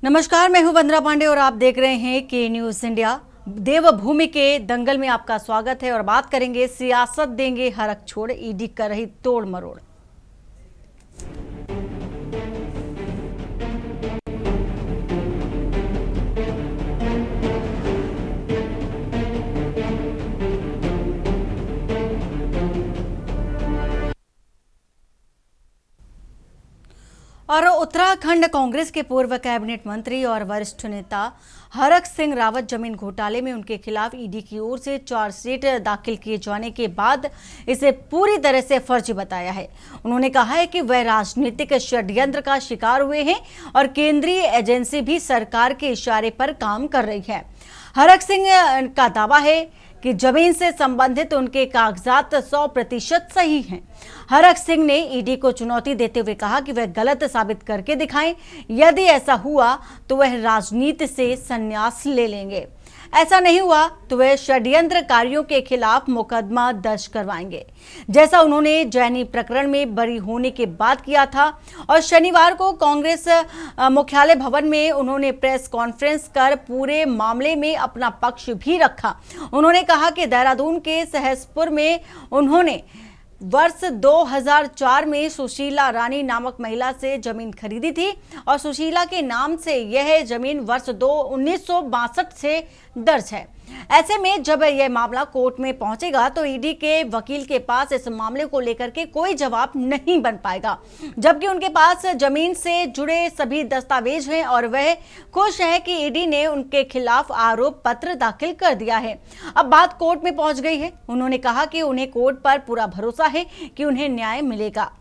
नमस्कार, मैं हूं वंदना पांडे और आप देख रहे हैं के न्यूज इंडिया। देवभूमि के दंगल में आपका स्वागत है और बात करेंगे सियासत देंगे हरक छोड़, ईडी कर रही तोड़ मरोड़। और उत्तराखंड कांग्रेस के पूर्व कैबिनेट मंत्री और वरिष्ठ नेता हरक सिंह रावत जमीन घोटाले में उनके खिलाफ ईडी की ओर से चार्जशीट दाखिल किए जाने के बाद इसे पूरी तरह से फर्जी बताया है। उन्होंने कहा है कि वह राजनीतिक षड्यंत्र का शिकार हुए हैं और केंद्रीय एजेंसी भी सरकार के इशारे पर काम कर रही है। हरक सिंह का दावा है कि जमीन से संबंधित उनके कागजात 100% सही हैं। हरक सिंह ने ईडी को चुनौती देते हुए कहा कि वह गलत साबित करके दिखाएं। यदि ऐसा हुआ तो वह राजनीति से संन्यास ले लेंगे। ऐसा नहीं हुआ तो वह षड्यंत्रकारियों के खिलाफ मुकदमा दर्ज करवाएंगे, जैसा उन्होंने जैनी प्रकरण में बरी होने के बाद किया था। और शनिवार को कांग्रेस मुख्यालय भवन में उन्होंने प्रेस कॉन्फ्रेंस कर पूरे मामले में अपना पक्ष भी रखा। उन्होंने कहा कि देहरादून के सहसपुर में उन्होंने वर्ष 2004 में सुशीला रानी नामक महिला से जमीन खरीदी थी और सुशीला के नाम से यह जमीन वर्ष 1962 से दर्ज है। ऐसे में जब यह मामला कोर्ट में पहुंचेगा तो ईडी के वकील के पास इस मामले को लेकर के कोई जवाब नहीं बन पाएगा, जबकि उनके पास जमीन से जुड़े सभी दस्तावेज हैं और वह खुश हैं कि ईडी ने उनके खिलाफ आरोप पत्र दाखिल कर दिया है। अब बात कोर्ट में पहुंच गई है। उन्होंने कहा कि उन्हें कोर्ट पर पूरा भरोसा है कि उन्हें न्याय मिलेगा।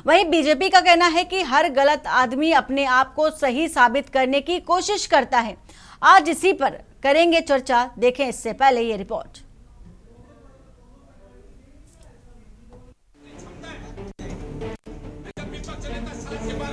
वहीं बीजेपी का कहना है कि हर गलत आदमी अपने आप को सही साबित करने की कोशिश करता है। आज इसी पर करेंगे चर्चा, देखें इससे पहले ये रिपोर्ट।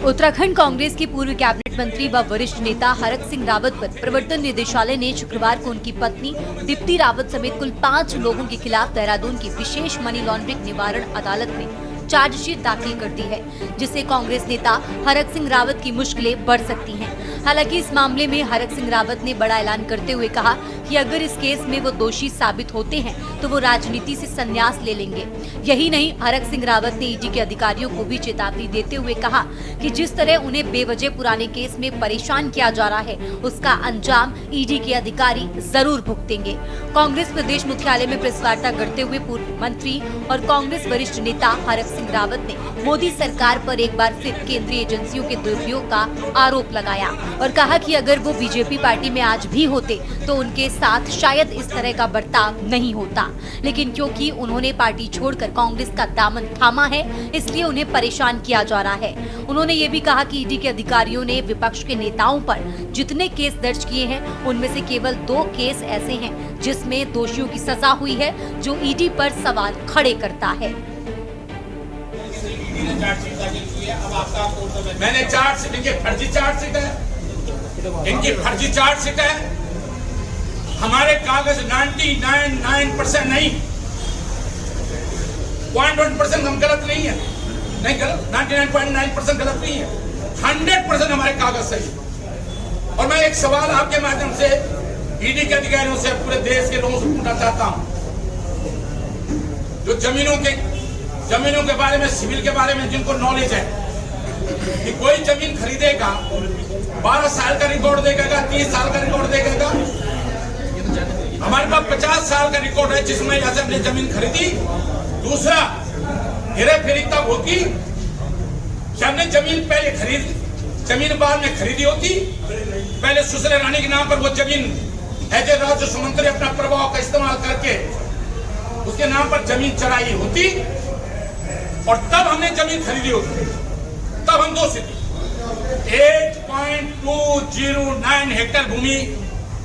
उत्तराखंड कांग्रेस के पूर्व कैबिनेट मंत्री व वरिष्ठ नेता हरक सिंह रावत पर प्रवर्तन निदेशालय ने शुक्रवार को उनकी पत्नी दीप्ति रावत समेत कुल 5 लोगों के खिलाफ देहरादून की विशेष मनी लॉन्ड्रिंग निवारण अदालत में चार्जशीट दाखिल कर दी है, जिससे कांग्रेस नेता हरक सिंह रावत की मुश्किलें बढ़ सकती हैं। हालांकि इस मामले में हरक सिंह रावत ने बड़ा ऐलान करते हुए कहा कि अगर इस केस में वो दोषी साबित होते हैं तो वो राजनीति से संन्यास ले लेंगे। यही नहीं, हरक सिंह रावत ने ईडी के अधिकारियों को भी चेतावनी देते हुए कहा कि जिस तरह उन्हें बेवजह पुराने केस में परेशान किया जा रहा है, उसका अंजाम ईडी के अधिकारी जरूर भुगतेंगे। कांग्रेस प्रदेश मुख्यालय में प्रेस वार्ता करते हुए पूर्व मंत्री और कांग्रेस वरिष्ठ नेता हरक सिंह रावत ने मोदी सरकार पर एक बार फिर केंद्रीय एजेंसियों के दुरुपयोग का आरोप लगाया और कहा कि अगर वो बीजेपी पार्टी में आज भी होते तो उनके साथ शायद इस तरह का बर्ताव नहीं होता, लेकिन क्योंकि उन्होंने पार्टी छोड़कर कांग्रेस का दामन थामा है, इसलिए उन्हें परेशान किया जा रहा है। उन्होंने ये भी कहा कि ईडी के अधिकारियों ने विपक्ष के नेताओं पर जितने केस दर्ज किए हैं उनमें से केवल 2 केस ऐसे हैं जिसमें दोषियों की सजा हुई है, जो ईडी पर सवाल खड़े करता है। मैंने चार्जशीट, इनकी फर्जी चार्जशीट है, इनकी फर्जी चार्जशीट है। हमारे कागज 99.9% नहीं, 0.1% हम गलत नहीं है, नहीं गलत, 99.9% गलत नहीं है, 100% हमारे कागज सही। और मैं एक सवाल आपके माध्यम से ईडी के अधिकारियों से, पूरे देश के लोगों से पूछना चाहता हूं, जो जमीनों के बारे में, सिविल के बारे में जिनको नॉलेज है कि कोई जमीन खरीदेगा 12 साल का रिकॉर्ड देखेगा, 30 साल का रिकॉर्ड देखेगा। हमारे पास 50 साल का रिकॉर्ड है जिसमें ऐसे हमने जमीन खरीदी। दूसरा, हेरा फेरी तब होती कि हमने जमीन पहले खरीद, जमीन बाद में खरीदी होती। पहले सुशीला रानी के नाम पर वो जमीन एज ए राजस्व मंत्री अपना प्रभाव का इस्तेमाल करके उसके नाम पर जमीन चढ़ाई होती और तब हमने जमीन खरीदी होती। तब हम दोषी थे। 8.209 हेक्टेयर भूमि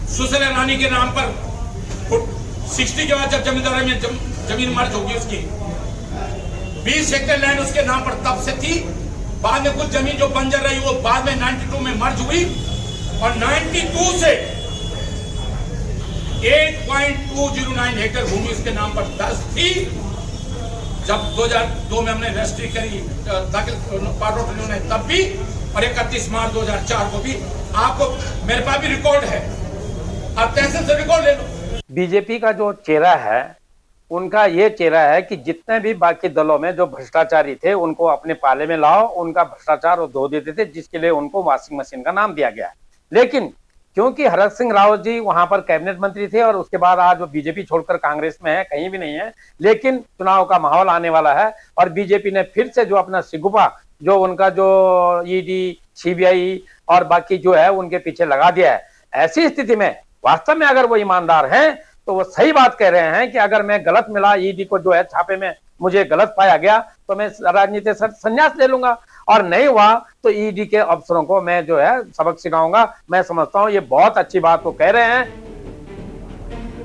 सुशीला रानी के नाम पर 60 के बाद जब जमींदारी में जमीन मर्ज होगी, उसकी 20 हेक्टेयर लैंड उसके नाम पर तब से थी। बाद में कुछ जमीन जो बंजर रही वो बाद में 92 में मर्ज हुई और 92 से 8.209 हेक्टेयर भूमि उसके नाम पर दर्ज थी। जब 2002 में हमने रजिस्ट्री करी दाखिल पार्ट ऑफ ने, तब भी और 31 मार्च 2004 को भी आपको, मेरे पास भी रिकॉर्ड है, आप तहसील से रिकॉर्ड ले लो। बीजेपी का जो चेहरा है, उनका ये चेहरा है कि जितने भी बाकी दलों में जो भ्रष्टाचारी थे उनको अपने पाले में लाओ, उनका भ्रष्टाचार वो धो देते थे, जिसके लिए उनको वॉशिंग मशीन का नाम दिया गया है। लेकिन क्योंकि हरक सिंह रावत जी वहां पर कैबिनेट मंत्री थे और उसके बाद आज वो बीजेपी छोड़कर कांग्रेस में है, कहीं भी नहीं है, लेकिन चुनाव का माहौल आने वाला है और बीजेपी ने फिर से जो अपना सिगुफा, जो उनका जो ईडी, सीबीआई और बाकी जो है उनके पीछे लगा दिया है। ऐसी स्थिति में वास्तव में अगर वो ईमानदार हैं तो वो सही बात कह रहे हैं कि अगर मैं गलत मिला, ईडी को जो है छापे में मुझे गलत पाया गया तो मैं राजनीति से संन्यास ले लूंगा, और नहीं हुआ तो ईडी के अफसरों को मैं जो है सबक सिखाऊंगा। मैं समझता हूं ये बहुत अच्छी बात वो कह रहे हैं।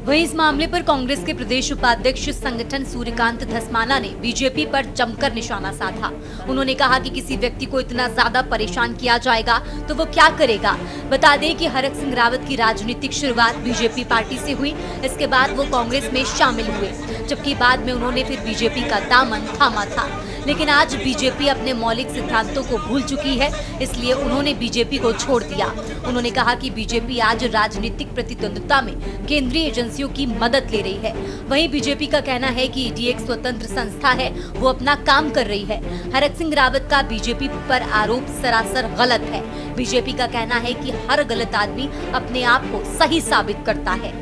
वहीं इस मामले पर कांग्रेस के प्रदेश उपाध्यक्ष संगठन सूर्यकांत धस्माना ने बीजेपी पर जमकर निशाना साधा। उन्होंने कहा कि किसी व्यक्ति को इतना ज्यादा परेशान किया जाएगा तो वो क्या करेगा। बता दें कि हरक सिंह रावत की राजनीतिक शुरुआत बीजेपी पार्टी से हुई, इसके बाद वो कांग्रेस में शामिल हुए, जबकि बाद में उन्होंने फिर बीजेपी का दामन थामा था। लेकिन आज बीजेपी अपने मौलिक सिद्धांतों को भूल चुकी है, इसलिए उन्होंने बीजेपी को छोड़ दिया। उन्होंने कहा कि बीजेपी आज राजनीतिक प्रतिद्वंद्विता में केंद्रीय एजेंसियों की मदद ले रही है। वहीं बीजेपी का कहना है कि ईडी एक स्वतंत्र संस्था है, वो अपना काम कर रही है। हरक सिंह रावत का बीजेपी पर आरोप सरासर गलत है। बीजेपी का कहना है कि हर गलत आदमी अपने आप को सही साबित करता है।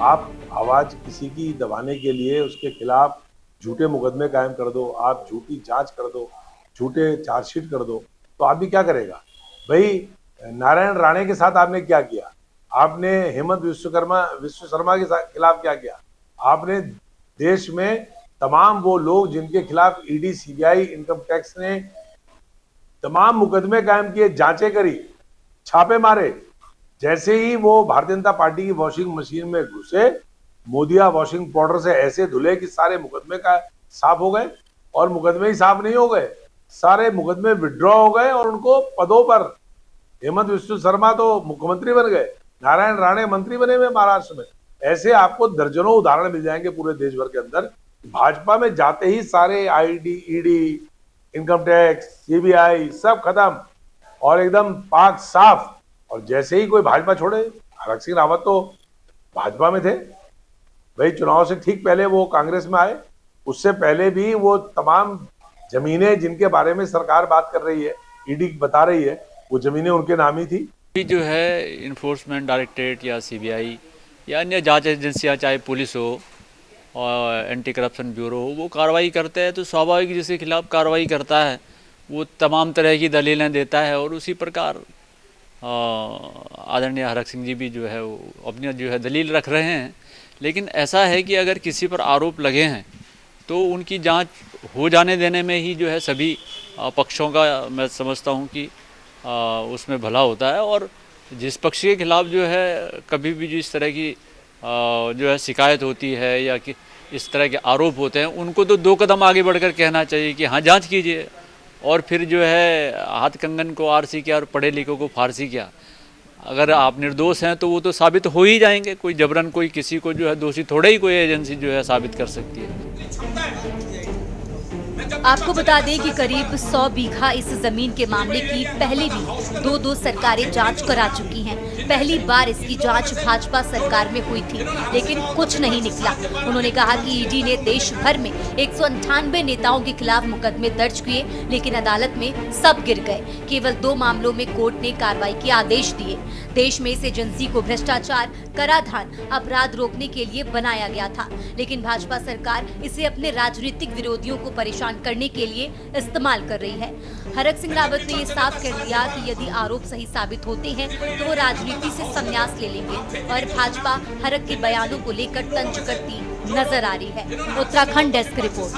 आप आवाज किसी की दबाने के लिए उसके खिलाफ झूठे मुकदमे कायम कर दो, आप झूठी जांच कर दो, झूठे चार्जशीट कर दो, तो आप भी क्या करेगा भाई। नारायण राणे के साथ आपने क्या किया, आपने हेमंत विश्व शर्मा के खिलाफ क्या किया, आपने देश में तमाम वो लोग जिनके खिलाफ ईडी, सीबीआई, इनकम टैक्स ने तमाम मुकदमे कायम किए, जांचें करी, छापे मारे। जैसे ही वो भारतीय जनता पार्टी की वॉशिंग मशीन में घुसे, मोदिया वॉशिंग पाउडर से ऐसे धुले कि सारे मुकदमे का साफ हो गए, और मुकदमे ही साफ नहीं हो गए, सारे मुकदमे विड्रॉ हो गए और उनको पदों पर, हेमंत विश्व शर्मा तो मुख्यमंत्री बन गए, नारायण राणे मंत्री बने हुए महाराष्ट्र में। ऐसे आपको दर्जनों उदाहरण मिल जाएंगे पूरे देश भर के अंदर। भाजपा में जाते ही सारे ID, ED, income tax, CBI सब खत्म और एकदम पाक साफ। और जैसे ही कोई भाजपा छोड़े, हरक सिंह रावत तो भाजपा में थे भाई, चुनाव से ठीक पहले वो कांग्रेस में आए, उससे पहले भी वो तमाम जमीनें जिनके बारे में सरकार बात कर रही है, ईडी बता रही है, वो जमीनें उनके नाम ही थी। जो है इन्फोर्समेंट डायरेक्टरेट या सीबीआई या अन्य जांच एजेंसियां, चाहे पुलिस हो और एंटी करप्शन ब्यूरो हो, वो कार्रवाई करते हैं तो स्वाभाविक जिसके खिलाफ कार्रवाई करता है वो तमाम तरह की दलीलें देता है। और उसी प्रकार आदरणीय हरक सिंह जी भी जो है वो अपनी जो है दलील रख रहे हैं। लेकिन ऐसा है कि अगर किसी पर आरोप लगे हैं तो उनकी जांच हो जाने देने में ही जो है सभी पक्षों का मैं समझता हूं कि उसमें भला होता है। और जिस पक्ष के खिलाफ जो है कभी भी जिस तरह की जो है शिकायत होती है या कि इस तरह के आरोप होते हैं, उनको तो 2 कदम आगे बढ़कर कहना चाहिए कि हाँ जांच कीजिए, और फिर जो है हाथ कंगन को आरसी क्या और पढ़े लिखों को फारसी क्या। अगर आप निर्दोष हैं तो वो तो साबित हो ही जाएंगे। कोई जबरन कोई किसी को जो है दोषी थोड़ा ही कोई एजेंसी जो है साबित कर सकती है। आपको बता दें कि करीब 100 बीघा इस जमीन के मामले की पहले भी 2 सरकारें जांच करा चुकी हैं। पहली बार इसकी जांच भाजपा सरकार में हुई थी, लेकिन कुछ नहीं निकला। उन्होंने कहा कि ईडी ने देश भर में 198 नेताओं के खिलाफ मुकदमे दर्ज किए, लेकिन अदालत में सब गिर गए। केवल 2 मामलों में कोर्ट ने कार्रवाई के आदेश दिए। देश में इस एजेंसी को भ्रष्टाचार, कराधान, अपराध रोकने के लिए बनाया गया था, लेकिन भाजपा सरकार इसे अपने राजनीतिक विरोधियों को परेशान करने के लिए इस्तेमाल कर रही है। हरक सिंह रावत ने ये साफ कर दिया कि यदि आरोप सही साबित होते हैं तो वो राजनीति से संन्यास ले लेंगे, और भाजपा हरक के बयानों को लेकर तंज करती नजर आ रही है। Uttarakhand desk report.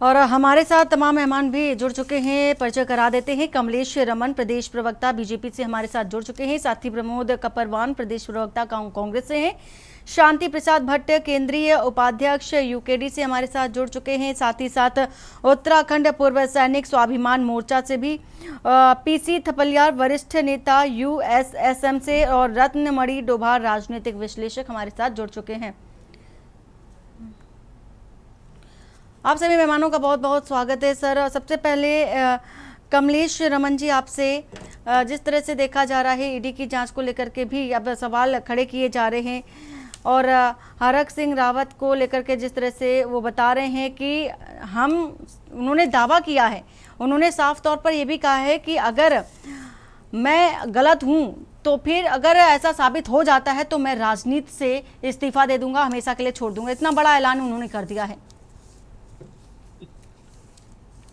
और हमारे साथ तमाम मेहमान भी जुड़ चुके हैं, परिचय करा देते हैं। कमलेश रमन प्रदेश प्रवक्ता बीजेपी से हमारे साथ जुड़ चुके हैं। साथी प्रमोद कपरवान प्रदेश प्रवक्ता कांग्रेस से हैं। शांति प्रसाद भट्ट केंद्रीय उपाध्यक्ष यूकेडी से हमारे साथ जुड़ चुके हैं। साथ ही साथ उत्तराखंड पूर्व सैनिक स्वाभिमान मोर्चा से भी पीसी थपलियार वरिष्ठ नेता यूएसएसएम से, और रत्नमणि डोभाल राजनीतिक विश्लेषक हमारे साथ जुड़ चुके हैं। आप सभी मेहमानों का बहुत बहुत स्वागत है सर। सबसे पहले कमलेश रमन जी, आपसे जिस तरह से देखा जा रहा है ईडी की जांच को लेकर के भी अब सवाल खड़े किए जा रहे हैं और हरक सिंह रावत को लेकर के जिस तरह से वो बता रहे हैं कि उन्होंने दावा किया है, उन्होंने साफ तौर पर ये भी कहा है कि अगर मैं गलत हूँ तो फिर अगर ऐसा साबित हो जाता है तो मैं राजनीति से इस्तीफा दे दूंगा, हमेशा के लिए छोड़ दूंगा। इतना बड़ा ऐलान उन्होंने कर दिया है।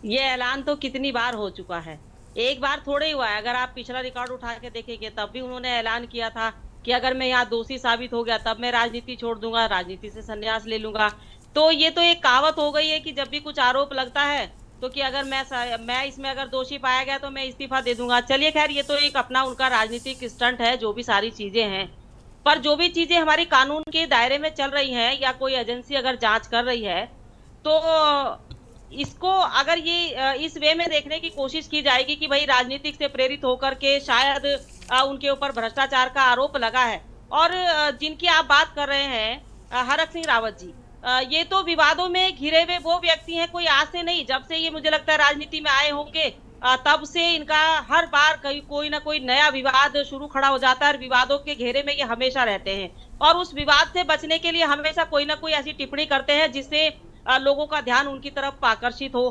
ये ऐलान तो कितनी बार हो चुका है, एक बार थोड़े ही हुआ है। अगर आप पिछला रिकॉर्ड उठा के देखेंगे तब भी उन्होंने ऐलान किया था कि अगर मैं यहाँ दोषी साबित हो गया तब मैं राजनीति छोड़ दूंगा, राजनीति से संन्यास ले लूंगा। तो ये तो एक कहावत हो गई है कि जब भी कुछ आरोप लगता है तो कि अगर मैं इसमें अगर दोषी पाया गया तो मैं इस्तीफा दे दूंगा। चलिए खैर, ये तो एक अपना उनका राजनीतिक स्टंट है, जो भी सारी चीजें हैं। पर जो भी चीजें हमारी कानून के दायरे में चल रही हैं या कोई एजेंसी अगर जांच कर रही है तो इसको अगर ये इस वे में देखने की कोशिश की जाएगी कि भाई राजनीतिक से प्रेरित होकर के शायद उनके ऊपर भ्रष्टाचार का आरोप लगा है। और जिनकी आप बात कर रहे हैं हरक सिंह रावत जी, ये तो विवादों में घिरे हुए वो व्यक्ति हैं, कोई आज से नहीं, जब से ये मुझे लगता है राजनीति में आए होंगे तब से इनका हर बार कोई ना कोई नया विवाद शुरू खड़ा हो जाता है और विवादों के घेरे में ये हमेशा रहते हैं और उस विवाद से बचने के लिए हमेशा कोई ना कोई ऐसी टिप्पणी करते हैं जिससे लोगों का ध्यान उनकी तरफ आकर्षित हो।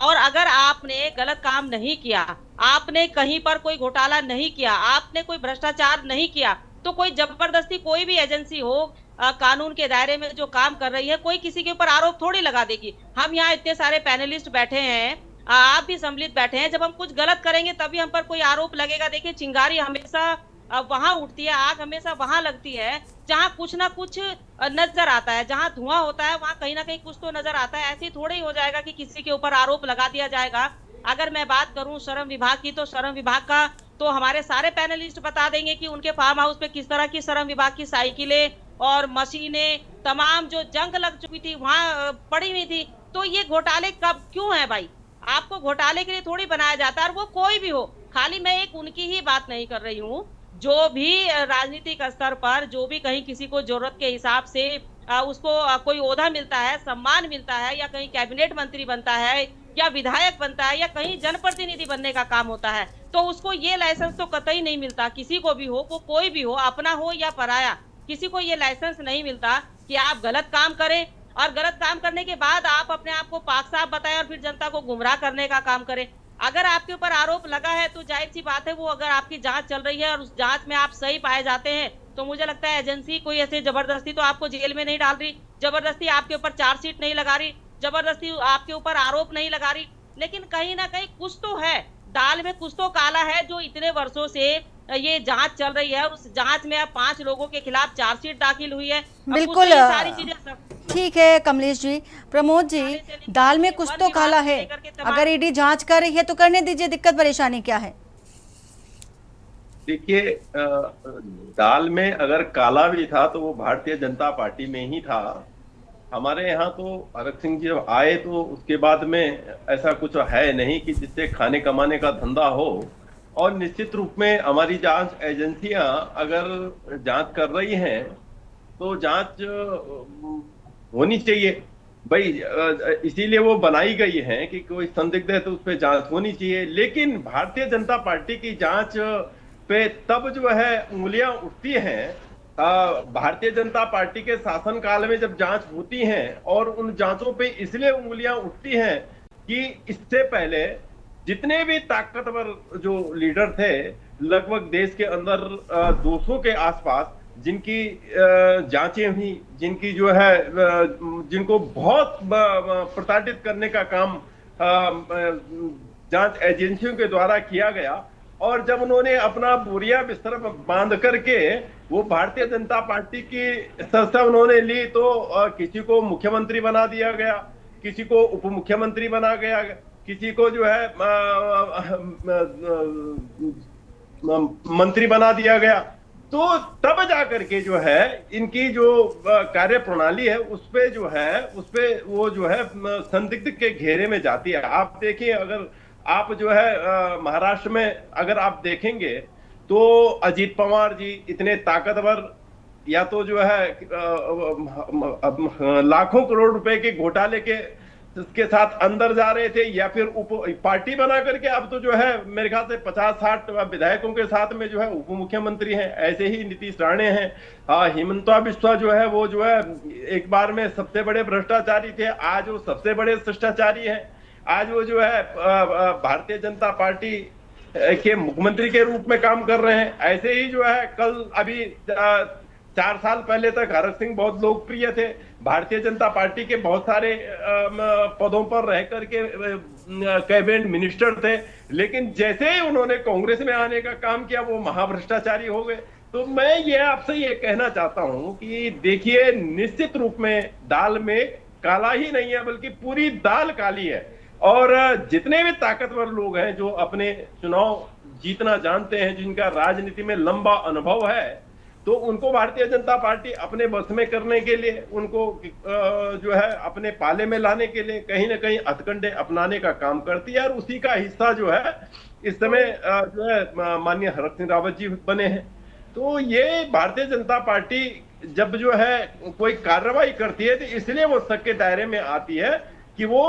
और अगर आपने गलत काम नहीं किया, आपने कहीं पर कोई घोटाला नहीं किया, आपने कोई भ्रष्टाचार नहीं किया, तो कोई जबरदस्ती कोई भी एजेंसी हो कानून के दायरे में जो काम कर रही है, कोई किसी के ऊपर आरोप थोड़ी लगा देगी। हम यहाँ इतने सारे पैनलिस्ट बैठे हैं, आप भी सम्मिलित बैठे हैं, जब हम कुछ गलत करेंगे तभी हम पर कोई आरोप लगेगा। देखिए, चिंगारी हमेशा वहां उठती है, आग हमेशा वहां लगती है जहां कुछ ना कुछ नजर आता है, जहां धुआं होता है वहां कहीं ना कहीं कुछ तो नजर आता है। ऐसे ही थोड़े ही हो जाएगा कि किसी के ऊपर आरोप लगा दिया जाएगा। अगर मैं बात करूं श्रम विभाग की, तो श्रम विभाग का तो हमारे सारे पैनलिस्ट बता देंगे कि उनके फार्म हाउस पे किस तरह की श्रम विभाग की साइकिलें और मशीनें तमाम जो जंग लग चुकी थी वहां पड़ी हुई थी। तो ये घोटाले कब क्यों है भाई? आपको घोटाले के लिए थोड़ी बनाया जाता है, और वो कोई भी हो। खाली मैं एक उनकी ही बात नहीं कर रही हूँ, जो भी राजनीतिक स्तर पर जो भी कहीं किसी को जरूरत के हिसाब से उसको कोई ओहदा मिलता है, सम्मान मिलता है, या कहीं कैबिनेट मंत्री बनता है या विधायक बनता है या कहीं जनप्रतिनिधि बनने का काम होता है, तो उसको ये लाइसेंस तो कतई नहीं मिलता। किसी को भी हो, वो कोई भी हो, अपना हो या पराया, किसी को ये लाइसेंस नहीं मिलता कि आप गलत काम करें और गलत काम करने के बाद आप अपने आप को पाक साफ बताएं और फिर जनता को गुमराह करने का काम करें। अगर आपके ऊपर आरोप लगा है तो जाहिर सी बात है, वो अगर आपकी जांच चल रही है और उस जांच में आप सही पाए जाते हैं तो मुझे लगता है एजेंसी कोई ऐसे जबरदस्ती तो आपको जेल में नहीं डाल रही, जबरदस्ती आपके ऊपर चार्जशीट नहीं लगा रही, जबरदस्ती आपके ऊपर आरोप नहीं लगा रही। लेकिन कहीं ना कहीं कुछ तो है, दाल में कुछ तो काला है, जो इतने वर्षों से ये जांच चल रही है। उस जांच में अब 5 लोगों के खिलाफ चार्जशीट दाखिल हुई है। बिल्कुल, सारी चीजें ठीक है कमलेश जी। प्रमोद जी, दाल में कुछ तो काला है, अगर ईडी जांच कर रही है तो करने दीजिए, दिक्कत परेशानी क्या है? देखिए, दाल में अगर काला भी था तो वो भारतीय जनता पार्टी में ही था। हमारे यहाँ तो हरक सिंह जी जब आए तो उसके बाद में ऐसा कुछ है नहीं कि जिससे खाने कमाने का धंधा हो। और निश्चित रूप में हमारी जांच एजेंसियां अगर जांच कर रही हैं तो जांच होनी चाहिए भाई, इसीलिए वो बनाई गई है कि कोई संदिग्ध है तो उस पर जांच होनी चाहिए। लेकिन भारतीय जनता पार्टी की जांच पे तब जो है उंगलियां उठती हैं भारतीय जनता पार्टी के शासनकाल में जब जांच होती हैं, और उन जांचों पे इसलिए उंगलियां उठती हैं कि इससे पहले जितने भी ताकतवर जो लीडर थे लगभग देश के अंदर 200 के आसपास जिनकी जांचें हुई, जिनकी जो है जिनको बहुत प्रताड़ित करने का काम जांच एजेंसियों के द्वारा किया गया, और जब उन्होंने अपना बोरिया बिस्तर बांध करके वो भारतीय जनता पार्टी की संस्था उन्होंने ली तो किसी को मुख्यमंत्री बना दिया गया, किसी को उप मुख्यमंत्री बना गया, किसी को जो है मंत्री बना दिया गया। तो तब जाकर के जो है इनकी जो कार्य प्रणाली है उस पे जो है उस पे वो जो है संदिग्ध के घेरे में जाती है। आप देखिए, अगर आप जो है महाराष्ट्र में अगर आप देखेंगे तो अजीत पवार जी इतने ताकतवर, या तो जो है लाखों करोड़ रुपए के घोटाले के के साथ अंदर जा रहे थे या फिर पार्टी बना करके अब तो जो है मेरे ख्याल से 50-60 विधायकों के साथ में जो है उप मुख्यमंत्री हैं। ऐसे ही नीतीश राणे हैं, हिमंता बिस्वा जो है वो जो है एक बार में सबसे बड़े भ्रष्टाचारी थे, आज वो सबसे बड़े शिष्टाचारी हैं। आज वो जो है भारतीय जनता पार्टी के मुख्यमंत्री के रूप में काम कर रहे हैं। ऐसे ही जो है कल अभी 4 साल पहले तक हरक सिंह बहुत लोकप्रिय थे, भारतीय जनता पार्टी के बहुत सारे पदों पर रह करके कैबिनेट मिनिस्टर थे, लेकिन जैसे ही उन्होंने कांग्रेस में आने का काम किया वो महाभ्रष्टाचारी हो गए। तो मैं ये आपसे ये कहना चाहता हूं कि देखिए, निश्चित रूप में दाल में काला ही नहीं है बल्कि पूरी दाल काली है। और जितने भी ताकतवर लोग हैं जो अपने चुनाव जीतना जानते हैं, जिनका राजनीति में लंबा अनुभव है, तो उनको भारतीय जनता पार्टी अपने बस में करने के लिए, उनको जो है अपने पाले में लाने के लिए कहीं ना कहीं हथकंडे अपनाने का काम करती है। और उसी का हिस्सा जो है इस समय जो है माननीय हरक सिंह रावत जी बने हैं। तो ये भारतीय जनता पार्टी जब जो है कोई कार्रवाई करती है तो इसलिए वो शक के दायरे में आती है कि वो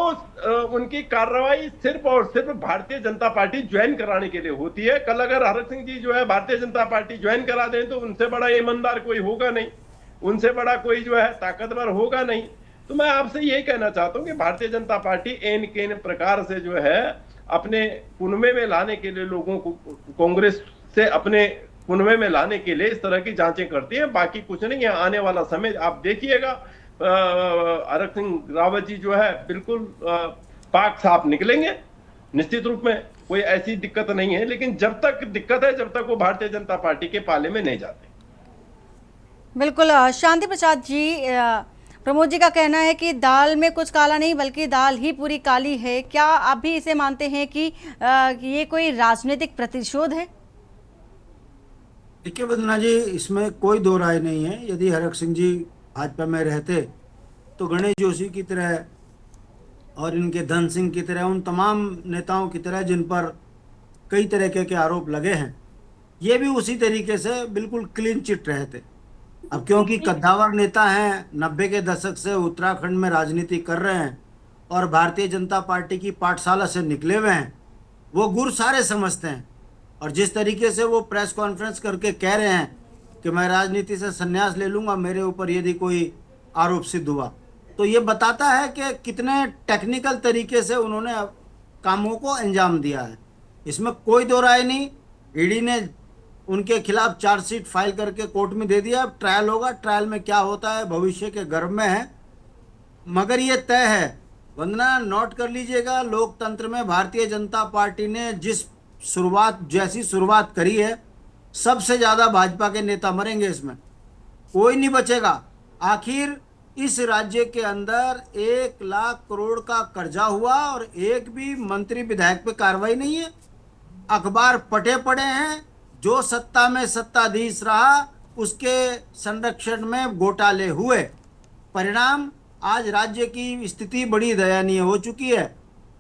उनकी कार्रवाई सिर्फ और सिर्फ भारतीय जनता पार्टी ज्वाइन कराने के लिए होती है। कल अगर हरक सिंह जी जो है भारतीय जनता पार्टी ज्वाइन करा दें तो उनसे बड़ा ईमानदार कोई होगा नहीं, उनसे बड़ा कोई जो है ताकतवर होगा नहीं। तो मैं आपसे यही कहना चाहता हूं कि भारतीय जनता पार्टी एन केन प्रकार से जो है अपने कुनबे में लाने के लिए, लोगों को कांग्रेस से अपने कुनबे में लाने के लिए इस तरह की जांचें करती है। बाकी कुछ नहीं है। आने वाला समय आप देखिएगा, हरक सिंह रावत जी जो है बिल्कुल पाक साफ निकलेंगे। निश्चित रूप में कोई ऐसी दिक्कत नहीं है, लेकिन जब तक दिक्कत है जब तक वो भारतीय जनता पार्टी के पाले में नहीं जाते। बिल्कुल। शांति प्रसाद जी, प्रमोद जी का कहना है कि दाल में कुछ काला नहीं बल्कि दाल ही पूरी काली है। क्या आप भी इसे मानते हैं कि ये कोई राजनीतिक प्रतिशोध है? देखिए वंदना जी, इसमें कोई दो राय नहीं है। यदि हरक सिंह जी भाजपा में रहते तो गणेश जोशी की तरह और इनके धन सिंह की तरह, उन तमाम नेताओं की तरह जिन पर कई तरह के आरोप लगे हैं, ये भी उसी तरीके से बिल्कुल क्लीन चिट रहते। अब क्योंकि कद्दावर नेता हैं, 90 के दशक से उत्तराखंड में राजनीति कर रहे हैं और भारतीय जनता पार्टी की पाठशाला से निकले हुए हैं, वो गुर सारे समझते हैं। और जिस तरीके से वो प्रेस कॉन्फ्रेंस करके कह रहे हैं कि मैं राजनीति से संन्यास ले लूँगा मेरे ऊपर यदि कोई आरोप सिद्ध हुआ, तो ये बताता है कि कितने टेक्निकल तरीके से उन्होंने कामों को अंजाम दिया है। इसमें कोई दो राय नहीं। ईडी ने उनके खिलाफ चार्जशीट फाइल करके कोर्ट में दे दिया। अब ट्रायल होगा, ट्रायल में क्या होता है भविष्य के गर्भ में है। मगर ये तय है, वंदना नोट कर लीजिएगा, लोकतंत्र में भारतीय जनता पार्टी ने जैसी शुरुआत करी है, सबसे ज़्यादा भाजपा के नेता मरेंगे, इसमें कोई नहीं बचेगा। आखिर इस राज्य के अंदर 1 लाख करोड़ का कर्जा हुआ और एक भी मंत्री विधायक पे कार्रवाई नहीं है। अखबार पटे पड़े हैं। जो सत्ता में सत्ताधीश रहा उसके संरक्षण में घोटाले हुए। परिणाम, आज राज्य की स्थिति बड़ी दयनीय हो चुकी है।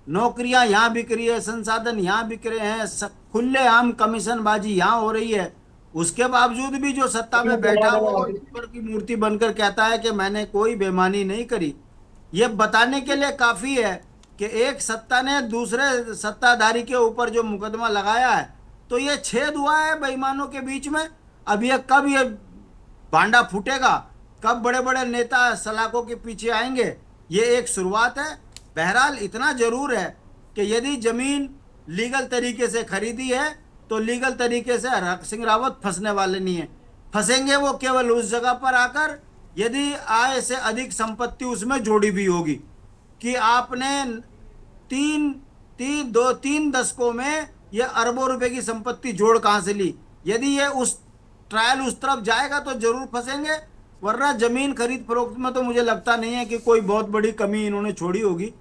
नौकरियां यहाँ बिक रही है, संसाधन यहाँ बिक रहे हैं, खुलेआम कमीशनबाजी यहाँ हो रही है। उसके बावजूद भी जो सत्ता में बैठा हुआ ईश्वर की मूर्ति बनकर कहता है कि मैंने कोई बेईमानी नहीं करी। ये बताने के लिए काफ़ी है कि एक सत्ता ने दूसरे सत्ताधारी के ऊपर जो मुकदमा लगाया है, तो ये छेद हुआ है बेईमानों के बीच में। अब ये कब ये भांडा फूटेगा, कब बड़े बड़े नेता सलाखों के पीछे आएंगे, ये एक शुरुआत है। बहरहाल इतना जरूर है कि यदि जमीन लीगल तरीके से खरीदी है तो लीगल तरीके से हरक सिंह रावत फंसने वाले नहीं है। फंसेंगे वो केवल उस जगह पर आकर यदि आय से अधिक संपत्ति उसमें जोड़ी भी होगी कि आपने 3 दशकों में ये अरबों रुपए की संपत्ति जोड़ कहाँ से ली। यदि ये उस ट्रायल उस तरफ जाएगा तो जरूर फंसेंगे, वरना जमीन खरीद फरोख्त में तो मुझे लगता नहीं है कि कोई बहुत बड़ी कमी इन्होंने छोड़ी होगी।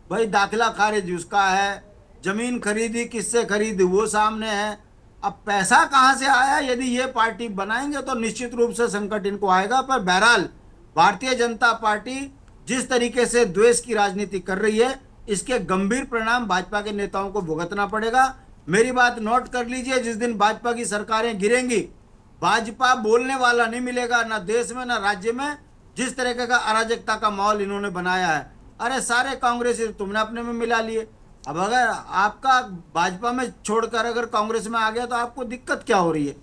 भाई दाखिला खारिज उसका है, जमीन खरीदी किससे खरीदी वो सामने है। अब पैसा कहाँ से आया, यदि ये पार्टी बनाएंगे तो निश्चित रूप से संकट इनको आएगा। पर बहरहाल भारतीय जनता पार्टी जिस तरीके से द्वेष की राजनीति कर रही है, इसके गंभीर परिणाम भाजपा के नेताओं को भुगतना पड़ेगा। मेरी बात नोट कर लीजिए, जिस दिन भाजपा की सरकारें गिरेंगी, भाजपा बोलने वाला नहीं मिलेगा, ना देश में ना राज्य में। जिस तरीके का अराजकता का माहौल इन्होंने बनाया है, अरे सारे कांग्रेसी तुमने अपने में मिला लिए। अब अगर आपका भाजपा में छोड़कर अगर कांग्रेस में आ गया तो आपको दिक्कत क्या हो रही है?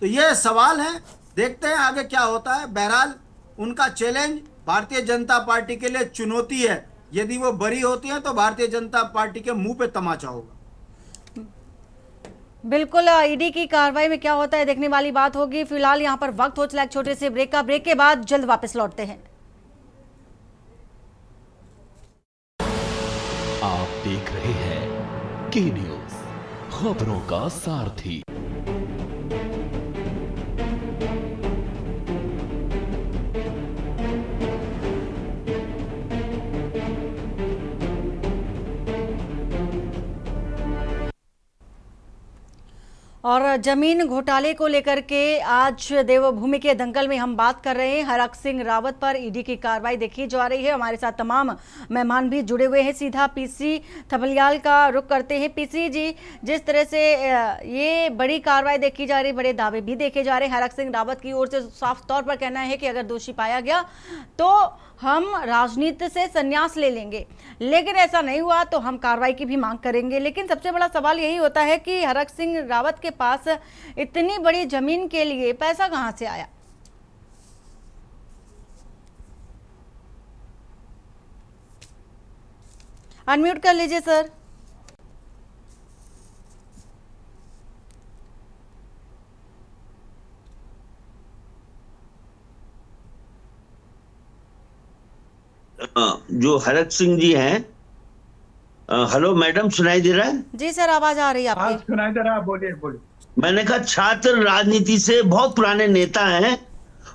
तो ये सवाल है, देखते हैं आगे क्या होता है। बहरहाल उनका चैलेंज भारतीय जनता पार्टी के लिए चुनौती है। यदि वो बरी होती हैं तो भारतीय जनता पार्टी के मुंह पे तमाचा होगा। बिल्कुल, ईडी की कार्रवाई में क्या होता है देखने वाली बात होगी। फिलहाल यहाँ पर वक्त हो चला एक छोटे से ब्रेक का। ब्रेक के बाद जल्द वापस लौटते हैं। आप देख रहे हैं के न्यूज, खबरों का सारथी। और जमीन घोटाले को लेकर के आज देवभूमि के दंगल में हम बात कर रहे हैं। हरक सिंह रावत पर ईडी की कार्रवाई देखी जा रही है। हमारे साथ तमाम मेहमान भी जुड़े हुए हैं। सीधा पीसी थपलियाल का रुख करते हैं। पीसी जी, जिस तरह से ये बड़ी कार्रवाई देखी जा रही, बड़े दावे भी देखे जा रहे हैं। हरक सिंह रावत की ओर से साफ तौर पर कहना है कि अगर दोषी पाया गया तो हम राजनीति से संन्यास ले लेंगे, लेकिन ऐसा नहीं हुआ तो हम कार्रवाई की भी मांग करेंगे। लेकिन सबसे बड़ा सवाल यही होता है कि हरक सिंह रावत के पास इतनी बड़ी जमीन के लिए पैसा कहां से आया? अनम्यूट कर लीजिए सर। जो हरक सिंह जी हैं, हेलो मैडम, सुनाई दे रहा है? जी सर, आवाज आ रही है आपकी। सुनाई दे रहा है, बोलिए बोलिए। मैंने कहा छात्र राजनीति से बहुत पुराने नेता हैं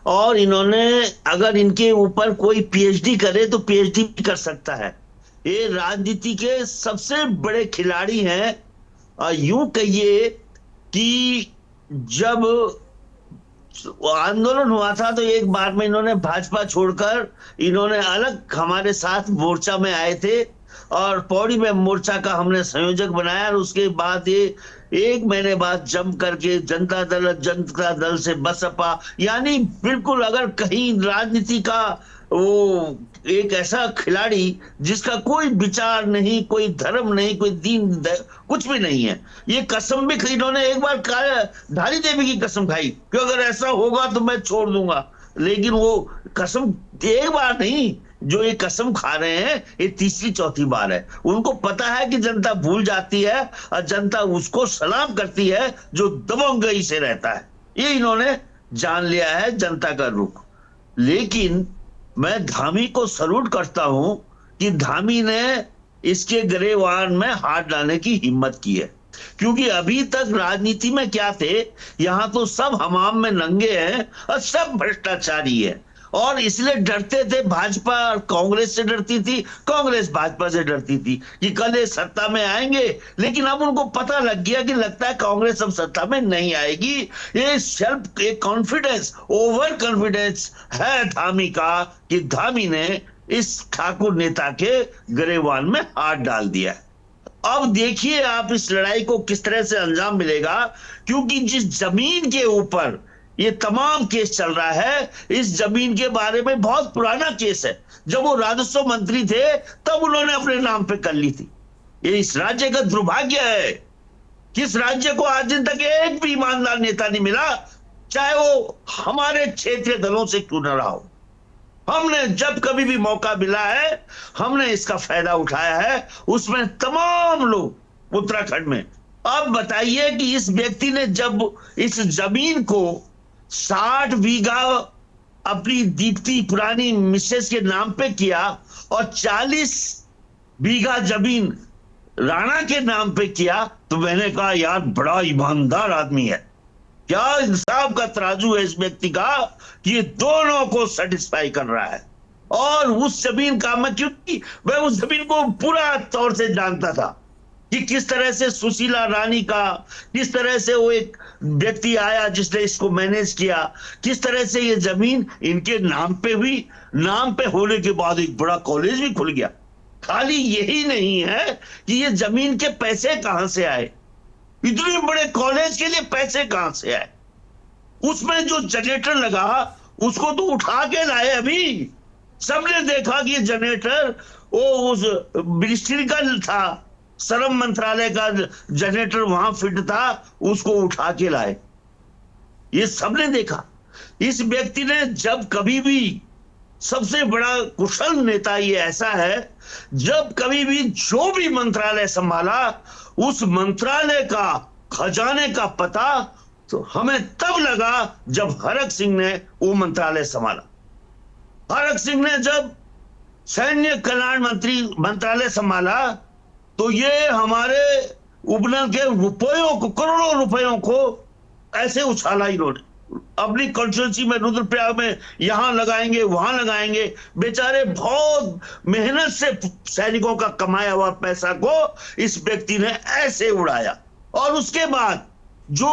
और इन्होंने, अगर इनके ऊपर कोई पीएचडी करे तो पीएचडी भी कर सकता है। ये राजनीति के सबसे बड़े खिलाड़ी हैं। यूं कहिए कि जब आंदोलन हुआ था तो एक बार में इन्होंने भाजपा छोड़कर इन्होंने अलग हमारे साथ मोर्चा में आए थे और पौड़ी में मोर्चा का हमने संयोजक बनाया। और उसके बाद ये एक महीने बाद जम करके जनता दल से बसपा, यानी बिल्कुल अगर कहीं राजनीति का वो एक ऐसा खिलाड़ी जिसका कोई विचार नहीं, कोई धर्म नहीं, कोई दीन कुछ भी नहीं है। ये कसम भी इन्होंने एक बार धारी देवी की कसम खाई कि अगर ऐसा होगा तो मैं छोड़ दूंगा, लेकिन वो कसम एक बार नहीं, जो ये कसम खा रहे हैं ये तीसरी चौथी बार है। उनको पता है कि जनता भूल जाती है और जनता उसको सलाम करती है जो दबंगई से रहता है। ये इन्होंने जान लिया है जनता का रुख। लेकिन मैं धामी को सल्यूट करता हूं कि धामी ने इसके गरेवान में हाथ डालने की हिम्मत की है, क्योंकि अभी तक राजनीति में क्या थे, यहां तो सब हमाम में नंगे हैं और सब भ्रष्टाचारी है। और इसलिए डरते थे, भाजपा और कांग्रेस से डरती थी, कांग्रेस भाजपा से डरती थी कि कल ये सत्ता में आएंगे। लेकिन अब उनको पता लग गया कि लगता है कांग्रेस अब सत्ता में नहीं आएगी। ये सेल्फ कॉन्फिडेंस, ओवर कॉन्फिडेंस है धामी का कि धामी ने इस ठाकुर नेता के गरेवान में हाथ डाल दिया। अब देखिए आप इस लड़ाई को किस तरह से अंजाम मिलेगा, क्योंकि जिस जमीन के ऊपर ये तमाम केस चल रहा है, इस जमीन के बारे में बहुत पुराना केस है। जब वो राजस्व मंत्री थे तब उन्होंने अपने नाम पे कर ली थी। ये इस राज्य का दुर्भाग्य है कि इस राज्य को आज दिन तक एक भी ईमानदार नेता नहीं मिला, चाहे वो हमारे क्षेत्रीय दलों से क्यों न रहा हो। हमने जब कभी भी मौका मिला है हमने इसका फायदा उठाया है, उसमें तमाम लोग उत्तराखंड में। अब बताइए कि इस व्यक्ति ने जब इस जमीन को 60 बीघा अपनी दीप्ति पुरानी मिसेस के नाम पे किया और 40 बीघा जमीन राणा के नाम पे किया, तो मैंने कहा यार बड़ा ईमानदार आदमी है। क्या इंसाफ का तराजू है इस व्यक्ति का कि ये दोनों को सेटिस्फाई कर रहा है। और उस जमीन का, मैं क्योंकि मैं उस जमीन को पूरा तौर से जानता था कि किस तरह से सुशीला रानी का, किस तरह से वो एक व्यक्ति आया जिसने इसको मैनेज किया, किस तरह से ये जमीन इनके नाम पे हुई। नाम पे होने के बाद एक बड़ा कॉलेज भी खुल गया। खाली यही नहीं है कि ये जमीन के पैसे कहां से आए, इतने बड़े कॉलेज के लिए पैसे कहां से आए। उसमें जो जनरेटर लगा उसको तो उठा के लाए अभी, सबने देखा कि जनरेटर वो उस मिनिस्ट्री का था, श्रम मंत्रालय का जनरेटर वहां फिट था, उसको उठा के लाए। ये सबने देखा। इस व्यक्ति ने जब कभी भी, सबसे बड़ा कुशल नेता ये ऐसा है, जब कभी भी जो भी मंत्रालय संभाला, उस मंत्रालय का खजाने का पता तो हमें तब लगा जब हरक सिंह ने वो मंत्रालय संभाला। हरक सिंह ने जब सैन्य कल्याण मंत्रालय संभाला तो ये हमारे उपनल के रुपयों को, करोड़ों रुपयों को ऐसे उछाला इन्होंने। अपनी कॉन्स्टिट्यूंसी में, रुद्रप्रयाग में यहां लगाएंगे, वहां लगाएंगे। बेचारे बहुत मेहनत से सैनिकों का कमाया हुआ पैसा को इस व्यक्ति ने ऐसे उड़ाया। और उसके बाद जो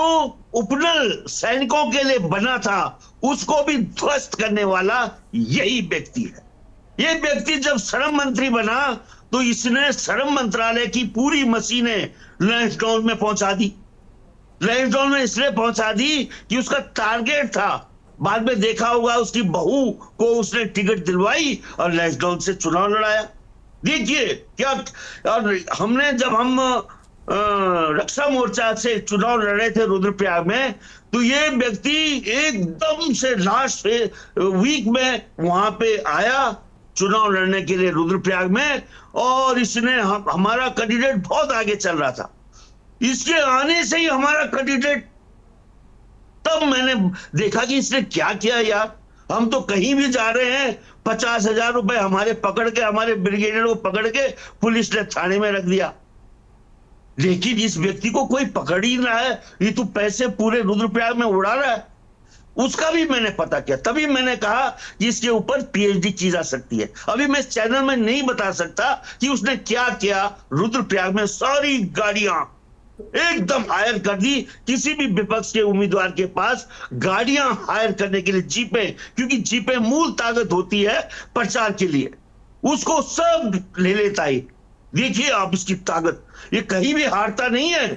उपनल सैनिकों के लिए बना था, उसको भी ध्वस्त करने वाला यही व्यक्ति है। ये व्यक्ति जब श्रम मंत्री बना तो इसने श्रम मंत्रालय की पूरी मशीनें लैंसडाउन में पहुंचा दी। लैंसडाउन में इसलिए पहुंचा दी कि उसका टारगेट था, बाद में देखा होगा उसकी बहू को उसने टिकट दिलवाई और लैंसडाउन से चुनाव लड़ाया। देखिए क्या। और हमने जब हम रक्षा मोर्चा से चुनाव लड़ रहे थे रुद्रप्रयाग में, तो ये व्यक्ति एकदम से लास्ट वीक में वहां पे आया चुनाव लड़ने के लिए रुद्रप्रयाग में, और इसने हमारा कैंडिडेट बहुत आगे चल रहा था। इसके आने से ही हमारा कैंडिडेट, तब मैंने देखा कि इसने क्या किया यार। हम तो कहीं भी जा रहे हैं, 50,000 रुपए हमारे पकड़ के, हमारे ब्रिगेडियर को पकड़ के पुलिस ने थाने में रख दिया। लेकिन इस व्यक्ति को कोई पकड़ ही रहा है, ये तो पैसे पूरे रुद्रप्रयाग में उड़ा रहा है। उसका भी मैंने पता किया, तभी मैंने कहा कि इसके ऊपर पीएचडी की जा सकती है। अभी मैं इस चैनल में नहीं बता सकता कि उसने क्या किया। रुद्रप्रयाग में सारी गाड़ियां एकदम हायर कर दी, किसी भी विपक्ष के उम्मीदवार के पास गाड़ियां हायर करने के लिए, जीपें, क्योंकि जीपें मूल ताकत होती है प्रचार के लिए, उसको सब ले लेता है। देखिए आप इसकी ताकत, ये कहीं भी हारता नहीं है।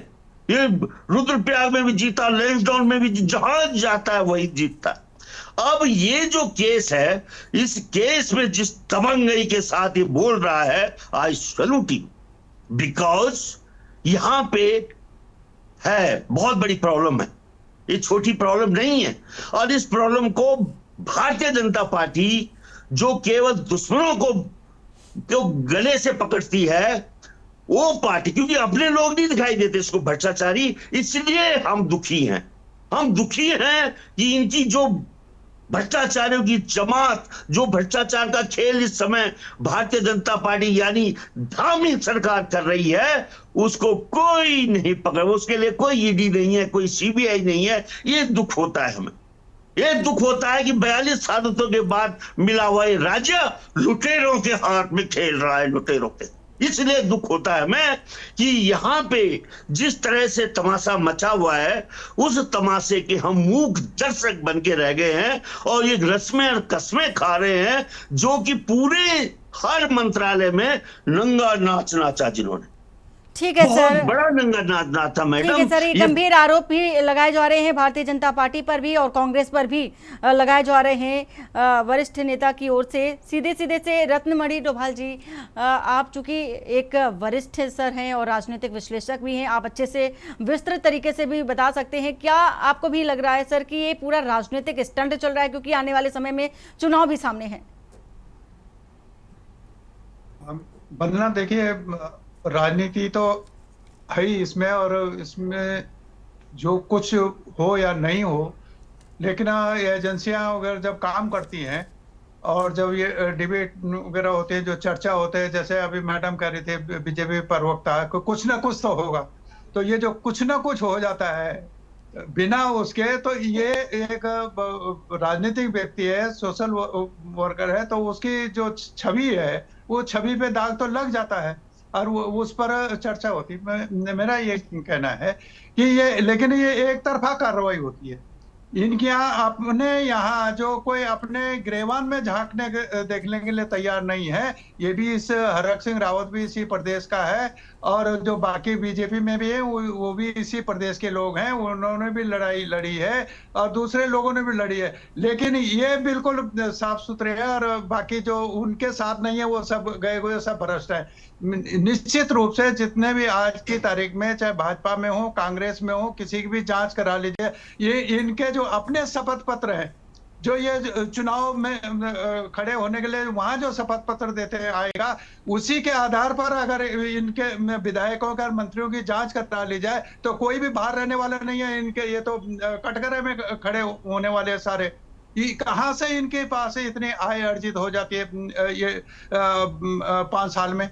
ये रुद्रप्रयाग में भी जीता, लैंसडाउन में भी, जहां जाता है वही जीतता है। अब ये जो केस है, इस केस में जिस दबंगई के साथ ये बोल रहा है, आई सैल्यूट हिम, बिकॉज यहां पे है बहुत बड़ी प्रॉब्लम है, ये छोटी प्रॉब्लम नहीं है। और इस प्रॉब्लम को भारतीय जनता पार्टी, जो केवल दुश्मनों को जो गले से पकड़ती है, वो पार्टी, क्योंकि अपने लोग नहीं दिखाई देते इसको भ्रष्टाचारी, इसलिए हम दुखी हैं। हम दुखी हैं कि इनकी जो भ्रष्टाचारियों की जमात, जो भ्रष्टाचार का खेल इस समय भारतीय जनता पार्टी यानी धामी सरकार कर रही है, उसको कोई नहीं पकड़, उसके लिए कोई ईडी नहीं है, कोई सीबीआई नहीं है। ये दुख होता है हमें, ये दुख होता है कि 42 सालों के बाद मिला हुआ ये राज्य लुटेरों के हाथ में खेल रहा है, लुटेरों के। इसलिए दुख होता है हमें कि यहाँ पे जिस तरह से तमाशा मचा हुआ है, उस तमाशे के हम मूक दर्शक बन के रह गए हैं और ये रस्में और कस्में खा रहे हैं, जो कि पूरे हर मंत्रालय में नंगा नाच नाचा जिन्होंने। ठीक है सर, बड़ा नंगा नाच नाचा मैडम। ठीक है सर, ये गंभीर आरोप भी लगाए जा रहे हैं भारतीय जनता पार्टी पर भी और कांग्रेस पर भी लगाए जा रहे हैं वरिष्ठ नेता की ओर से। सीधे से रत्नमणि डोभाल जी, आप चूंकि एक वरिष्ठ सर हैं और राजनीतिक विश्लेषक भी हैं, आप अच्छे से विस्तृत तरीके से भी बता सकते हैं, क्या आपको भी लग रहा है सर कि ये पूरा राजनीतिक स्टंट चल रहा है, क्योंकि आने वाले समय में चुनाव भी सामने है? वंदना, देखिए राजनीति तो है ही इसमें, और इसमें जो कुछ हो या नहीं हो, लेकिन एजेंसियां वगैरह जब काम करती हैं और जब ये डिबेट वगैरह होते हैं, जो चर्चा होते हैं, जैसे अभी मैडम कह रहे थे बीजेपी प्रवक्ता, कुछ ना कुछ तो होगा। तो ये जो कुछ ना कुछ हो जाता है बिना उसके, तो ये एक राजनीतिक व्यक्ति है, सोशल वर्कर है, तो उसकी जो छवि है वो छवि पे दाग तो लग जाता है और वो उस पर चर्चा होती। मेरा ये कहना है कि ये, लेकिन ये एक तरफा कार्रवाई होती है। इनके यहाँ अपने यहाँ जो कोई अपने ग्रेवान में झांकने देखने के लिए तैयार नहीं है। ये भी इस हरक सिंह रावत भी इसी प्रदेश का है और जो बाकी बीजेपी में भी है वो भी इसी प्रदेश के लोग हैं। उन्होंने भी लड़ाई लड़ी है और दूसरे लोगों ने भी लड़ी है, लेकिन ये बिल्कुल साफ सुथरे हैं और बाकी जो उनके साथ नहीं है वो सब गए हुए सब भ्रष्ट है। निश्चित रूप से जितने भी आज की तारीख में चाहे भाजपा में हो कांग्रेस में हो किसी की भी जांच करा लीजिए, ये इनके जो अपने शपथ पत्र हैं जो ये चुनाव में खड़े होने के लिए वहां जो शपथ पत्र देते आएगा उसी के आधार पर अगर इनके विधायकों का मंत्रियों की जांच करा ली जाए तो कोई भी बाहर रहने वाला नहीं है। इनके ये तो कटघरे में खड़े होने वाले सारे। कहां से इनके पास इतनी आय अर्जित हो जाती है ये 5 साल में,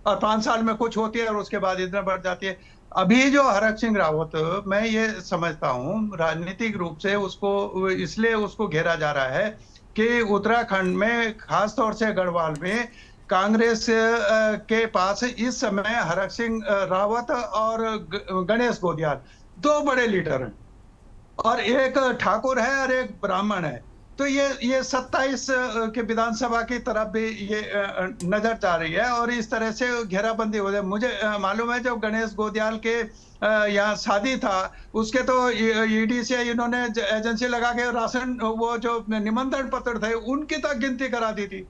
और 5 साल में कुछ होती है और उसके बाद इतना बढ़ जाती है। अभी जो हरक सिंह रावत मैं ये समझता हूँ राजनीतिक रूप से उसको इसलिए उसको घेरा जा रहा है कि उत्तराखंड में खास तौर से गढ़वाल में कांग्रेस के पास इस समय हरक सिंह रावत और गणेश गोदियाल 2 बड़े लीडर हैं और एक ठाकुर है और एक ब्राह्मण है। तो ये 27 के विधानसभा की तरफ भी ये नजर जा रही है और इस तरह से घेराबंदी हो जाए। मुझे मालूम है जब गणेश गोदियाल के यहाँ शादी था उसके तो ईडी से इन्होंने एजेंसी लगा के राशन वो जो निमंत्रण पत्र थे उनकी तक गिनती करा दी थी।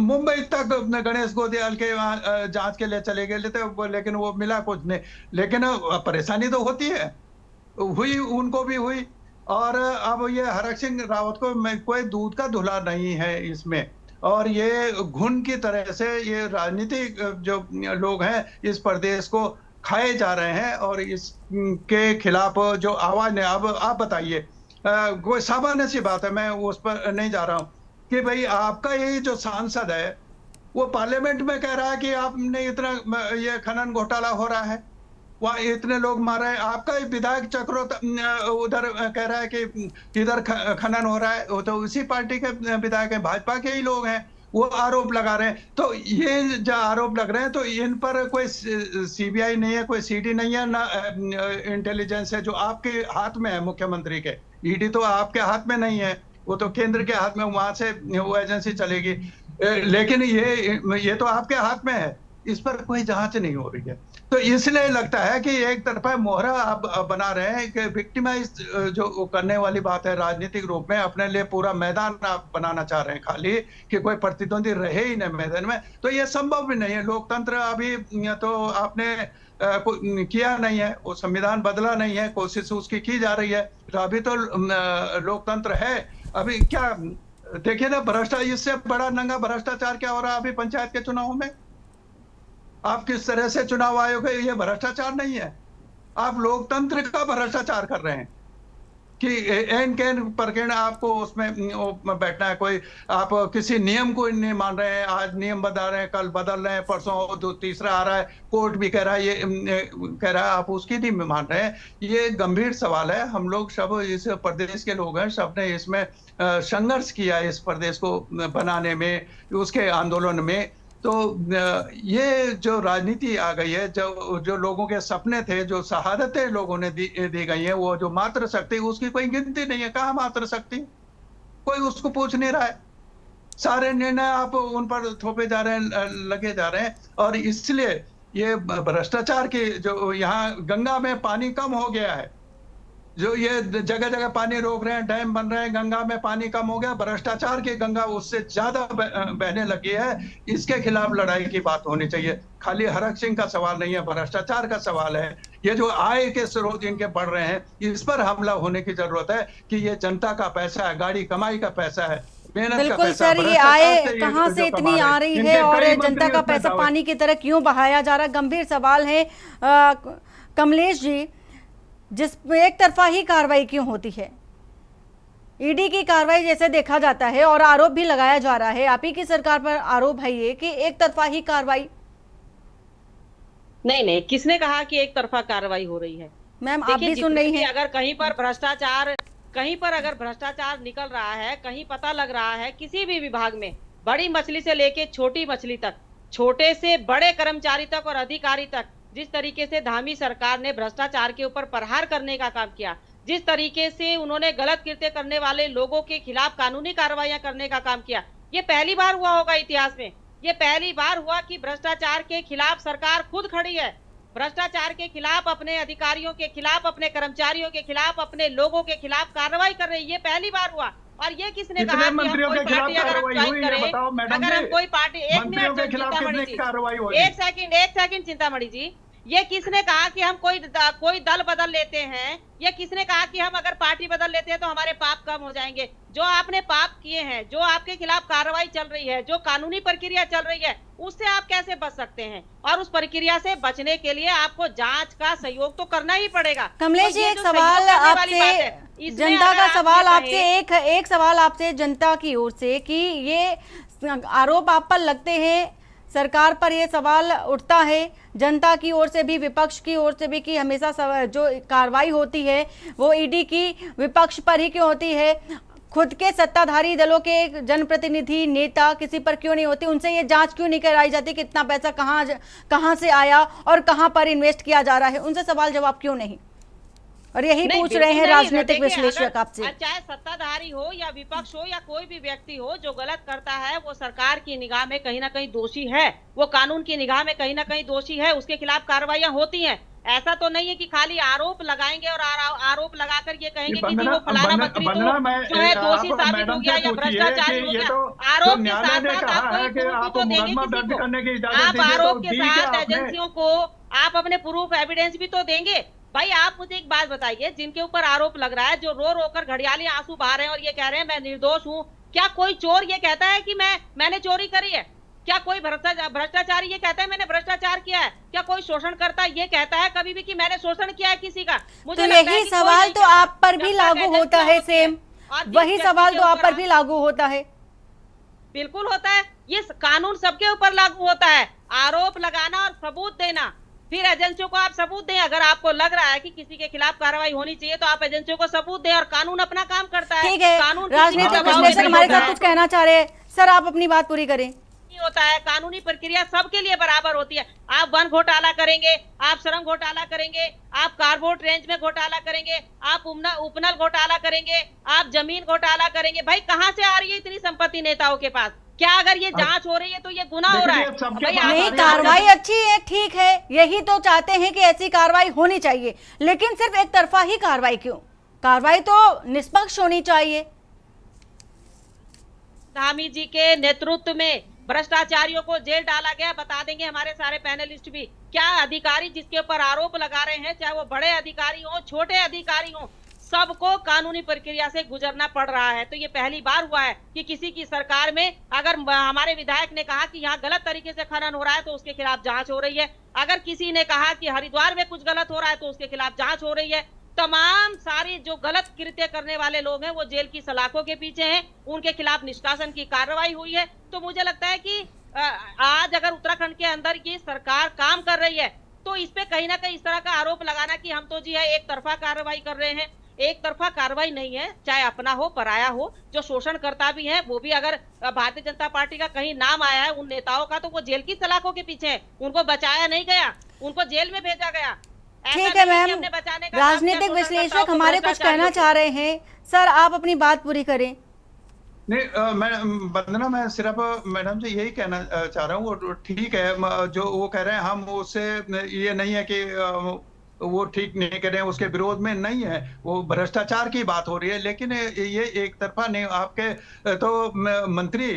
मुंबई तक गणेश गोदियाल के वहाँ जांच के लिए चले गए थे लेकिन वो मिला कुछ नहीं। लेकिन परेशानी तो होती है, हुई उनको भी हुई। और अब ये हरक सिंह रावत को कोई दूध का धुला नहीं है इसमें, और ये घुन की तरह से ये राजनीतिक जो लोग हैं इस प्रदेश को खाए जा रहे हैं और इसके खिलाफ जो आवाज ने अब आप बताइए कोई सामान्य सी बात है, मैं उस पर नहीं जा रहा हूँ कि भाई आपका यही जो सांसद है वो पार्लियामेंट में कह रहा है कि आपने इतना ये खनन घोटाला हो रहा है, वहाँ इतने लोग मार रहे हैं। आपका विधायक चक्रो उधर कह रहा है कि इधर खनन हो रहा है, वो तो उसी पार्टी के विधायक हैं, भाजपा के ही लोग हैं, वो आरोप लगा रहे हैं। तो ये जो आरोप लग रहे हैं तो इन पर कोई सीबीआई नहीं है, कोई सीडी नहीं है, ना इंटेलिजेंस है जो आपके हाथ में है मुख्यमंत्री के। ईडी तो आपके हाथ में नहीं है, वो तो केंद्र के हाथ में, वहां से वो एजेंसी चलेगी। लेकिन ये तो आपके हाथ में है, इस पर कोई जांच नहीं हो रही है। तो इसलिए लगता है कि एक तरफा मोहरा आप बना रहे हैं कि विक्टिमाइज जो करने वाली बात है राजनीतिक रूप में, अपने लिए पूरा मैदान आप बनाना चाह रहे हैं खाली कि कोई प्रतिद्वंदी रहे ही नहीं मैदान में। तो ये संभव भी नहीं है। लोकतंत्र अभी तो आपने किया नहीं है, वो संविधान बदला नहीं है, कोशिश उसकी की जा रही है, अभी तो लोकतंत्र है। अभी क्या देखिए ना, भ्रष्टाचार, इससे बड़ा नंगा भ्रष्टाचार क्या हो रहा है अभी पंचायत के चुनावों में। आप किस तरह से चुनाव आयोग है, ये भ्रष्टाचार नहीं है, आप लोकतंत्र का भ्रष्टाचार कर रहे हैं कि एन कैन परकेन आपको उसमें बैठना है। कोई आप किसी नियम को नहीं मान रहे हैं, आज नियम बदल रहे हैं, कल बदल रहे हैं, परसों तीसरा आ रहा है, कोर्ट भी कह रहा है, ये कह रहा है, आप उसकी नहीं मान रहे हैं। ये गंभीर सवाल है। हम लोग सब इस प्रदेश के लोग हैं, सबने इसमें संघर्ष किया इस प्रदेश को बनाने में, उसके आंदोलन में। तो ये जो राजनीति आ गई है, जो लोगों के सपने थे, जो शहादतें लोगों ने दी गई है, वो जो मातृ शक्ति, उसकी कोई गिनती नहीं है। कहाँ मातृ शक्ति, कोई उसको पूछ नहीं रहा है। सारे निर्णय आप उन पर थोपे जा रहे हैं, लगे जा रहे हैं। और इसलिए ये भ्रष्टाचार की जो यहाँ गंगा में पानी कम हो गया है, जो ये जगह जगह पानी रोक रहे हैं, डैम बन रहे हैं, गंगा में पानी कम हो गया, भ्रष्टाचार की गंगा उससे ज्यादा बहने लगी है। इसके खिलाफ लड़ाई की बात होनी चाहिए। खाली हरक सिंह का सवाल नहीं है, भ्रष्टाचार का सवाल है। ये जो आय के स्रोत इनके बढ़ रहे हैं, इस पर हमला होने की जरूरत है कि ये जनता का पैसा है, गाड़ी कमाई का पैसा है, बिल्कुल सर, ये आय कहाँ से इतनी आ रही है और जनता का पैसा पानी की तरह क्यों बहाया जा रहा है, गंभीर सवाल है। कमलेश जी, जिसमें एक तरफा ही कार्रवाई क्यों होती है, ईडी की कार्रवाई जैसे देखा जाता है और आरोप भी लगाया जा रहा है, आप ही की सरकार पर आरोप है ये कि एक तरफा ही कार्रवाई। नहीं, किसने कहा कि एक तरफा कार्रवाई हो रही है? मैम आप भी सुन रही हैं। अगर कहीं पर अगर भ्रष्टाचार निकल रहा है, कहीं पता लग रहा है किसी भी विभाग में, बड़ी मछली से लेके छोटी मछली तक, छोटे से बड़े कर्मचारी तक और अधिकारी तक, जिस तरीके से धामी सरकार ने भ्रष्टाचार के ऊपर प्रहार करने का काम किया, जिस तरीके से उन्होंने गलत कृत्य करने वाले लोगों के खिलाफ कानूनी कार्रवाइयां करने का काम किया, ये पहली बार हुआ होगा इतिहास में। ये पहली बार हुआ कि भ्रष्टाचार के खिलाफ सरकार खुद खड़ी है, भ्रष्टाचार के खिलाफ, अपने अधिकारियों के खिलाफ, अपने कर्मचारियों के खिलाफ, अपने लोगों के खिलाफ कार्रवाई कर रही है। ये पहली बार हुआ। और ये किसने कहा कि हम कोई पार्टी अगर हम ज्वाइन करें, अगर हम कोई पार्टी, एक मिनट चिंतामणि जी, एक सेकंड चिंतामणि जी, ये किसने कहा कि हम कोई दल बदल लेते हैं? ये किसने कहा कि हम अगर पार्टी बदल लेते हैं तो हमारे पाप कम हो जाएंगे? जो आपने पाप किए हैं, जो आपके खिलाफ कार्रवाई चल रही है, जो कानूनी प्रक्रिया चल रही है, उससे आप कैसे बच सकते हैं? और उस प्रक्रिया से बचने के लिए आपको जांच का सहयोग तो करना ही पड़ेगा। कमलेश जी, एक सवाल आपसे, जनता का सवाल आपसे, एक सवाल आपसे जनता की ओर से कि ये आरोप आप पर लगते हैं, सरकार पर ये सवाल उठता है जनता की ओर से भी, विपक्ष की ओर से भी, कि हमेशा जो कार्रवाई होती है वो ईडी की विपक्ष पर ही क्यों होती है, खुद के सत्ताधारी दलों के जनप्रतिनिधि नेता किसी पर क्यों नहीं होती? उनसे ये जांच क्यों नहीं कराई जाती कि इतना पैसा कहां से आया और कहां पर इन्वेस्ट किया जा रहा है? उनसे सवाल जवाब क्यों नहीं? और यही पूछ रहे हैं राजनीतिक विश्लेषक आपसे। चाहे सत्ताधारी हो या विपक्ष हो या कोई भी व्यक्ति हो, जो गलत करता है वो सरकार की निगाह में कहीं ना कहीं दोषी है, वो कानून की निगाह में कहीं ना कहीं दोषी है, उसके खिलाफ कार्रवाइयां होती हैं। ऐसा तो नहीं है कि खाली आरोप लगाएंगे और आरोप लगाकर ये कहेंगे कि वो फलाना मंत्री तो जो है दोषी साबित हो गया या भ्रष्टाचारी हो गया। आरोप के साथ साथ आप कोई प्रूफ तो देंगे किसी को, आप आरोप के साथ एजेंसियों को आप अपने प्रूफ एविडेंस भी तो देंगे। भाई आप मुझे एक बात बताइए, जिनके ऊपर आरोप लग रहा है, जो रो रो कर घड़ियाली आंसू बहा रहे हैं और ये कह रहे हैं मैं निर्दोष हूँ, क्या कोई चोर ये कहता है कि मैंने चोरी करी है? क्या कोई भ्रष्टाचारी ये कहता है मैंने भ्रष्टाचार किया है? क्या कोई शोषण करता ये कहता है कभी भी कि मैंने शोषण किया है किसी का? मुझे तो यही सवाल तो आप पर भी लागू होता है, सेम वही सवाल तो आप पर भी लागू होता है। बिल्कुल होता है, ये कानून सबके ऊपर लागू होता है। आरोप लगाना और सबूत देना, फिर एजेंसियों को आप सबूत दें। अगर आपको लग रहा है कि किसी के खिलाफ कार्रवाई होनी चाहिए तो आप एजेंसियों को सबूत दें और कानून अपना काम करता है। ठीक है, राजनीतिक विश्लेषक हमारे साथ कुछ कहना चाह रहे हैं, सर आप अपनी बात पूरी करें। होता है, कानूनी प्रक्रिया सबके लिए बराबर होती है। आप वन घोटाला करेंगे, आप श्रम घोटाला करेंगे, आप कारबोर्ड रेंज में घोटाला करेंगे, आप उपनल घोटाला करेंगे, आप जमीन घोटाला करेंगे, भाई कहाँ से आ रही है इतनी संपत्ति नेताओं के पास? क्या अगर ये जांच हो रही है तो ये गुनाह हो रहा है? नहीं, कार्रवाई अच्छी है, ठीक है, यही तो चाहते हैं कि ऐसी कार्रवाई होनी चाहिए, लेकिन सिर्फ एक तरफा ही कार्रवाई क्यों? कार्रवाई तो निष्पक्ष होनी चाहिए। धामी जी के नेतृत्व में भ्रष्टाचारियों को जेल डाला गया, बता देंगे हमारे सारे पैनलिस्ट भी। क्या अधिकारी जिसके ऊपर आरोप लगा रहे हैं, चाहे वो बड़े अधिकारी हो, छोटे अधिकारी हो, सबको कानूनी प्रक्रिया से गुजरना पड़ रहा है। तो ये पहली बार हुआ है कि किसी की सरकार में अगर हमारे विधायक ने कहा कि यहाँ गलत तरीके से खनन हो रहा है तो उसके खिलाफ जांच हो रही है। अगर किसी ने कहा कि हरिद्वार में कुछ गलत हो रहा है तो उसके खिलाफ जांच हो रही है। तमाम सारे जो गलत कृत्य करने वाले लोग हैं वो जेल की सलाखों के पीछे हैं, उनके खिलाफ निष्कासन की कार्रवाई हुई है। तो मुझे लगता है कि आज अगर उत्तराखंड के अंदर ये सरकार काम कर रही है तो इस पे कहीं ना कहीं इस तरह का आरोप लगाना कि हम तो जी है एक तरफा कार्रवाई कर रहे हैं, एक तरफा कार्रवाई नहीं है। चाहे अपना हो पराया हो, जो शोषण करता भी है वो भी अगर भारतीय जनता पार्टी का कहीं नाम आया है उन नेताओं का तो वो जेल की सलाखों के पीछे है, उनको बचाया नहीं गया, उनको जेल में भेजा गया। ठीक है मैम, राजनीतिक विश्लेषक हमारे कुछ कहना चाह रहे हैं, सर आप अपनी बात पूरी करें। नहीं मैं वंदना, मैं सिर्फ मैडम से यही कहना चाह रहा हूँ, ठीक है जो वो कह रहे हैं हम उससे ये नहीं है कि वो ठीक नहीं कर रहे हैं, उसके विरोध में नहीं है, वो भ्रष्टाचार की बात हो रही है। लेकिन ये एक तरफा नहीं, आपके तो मंत्री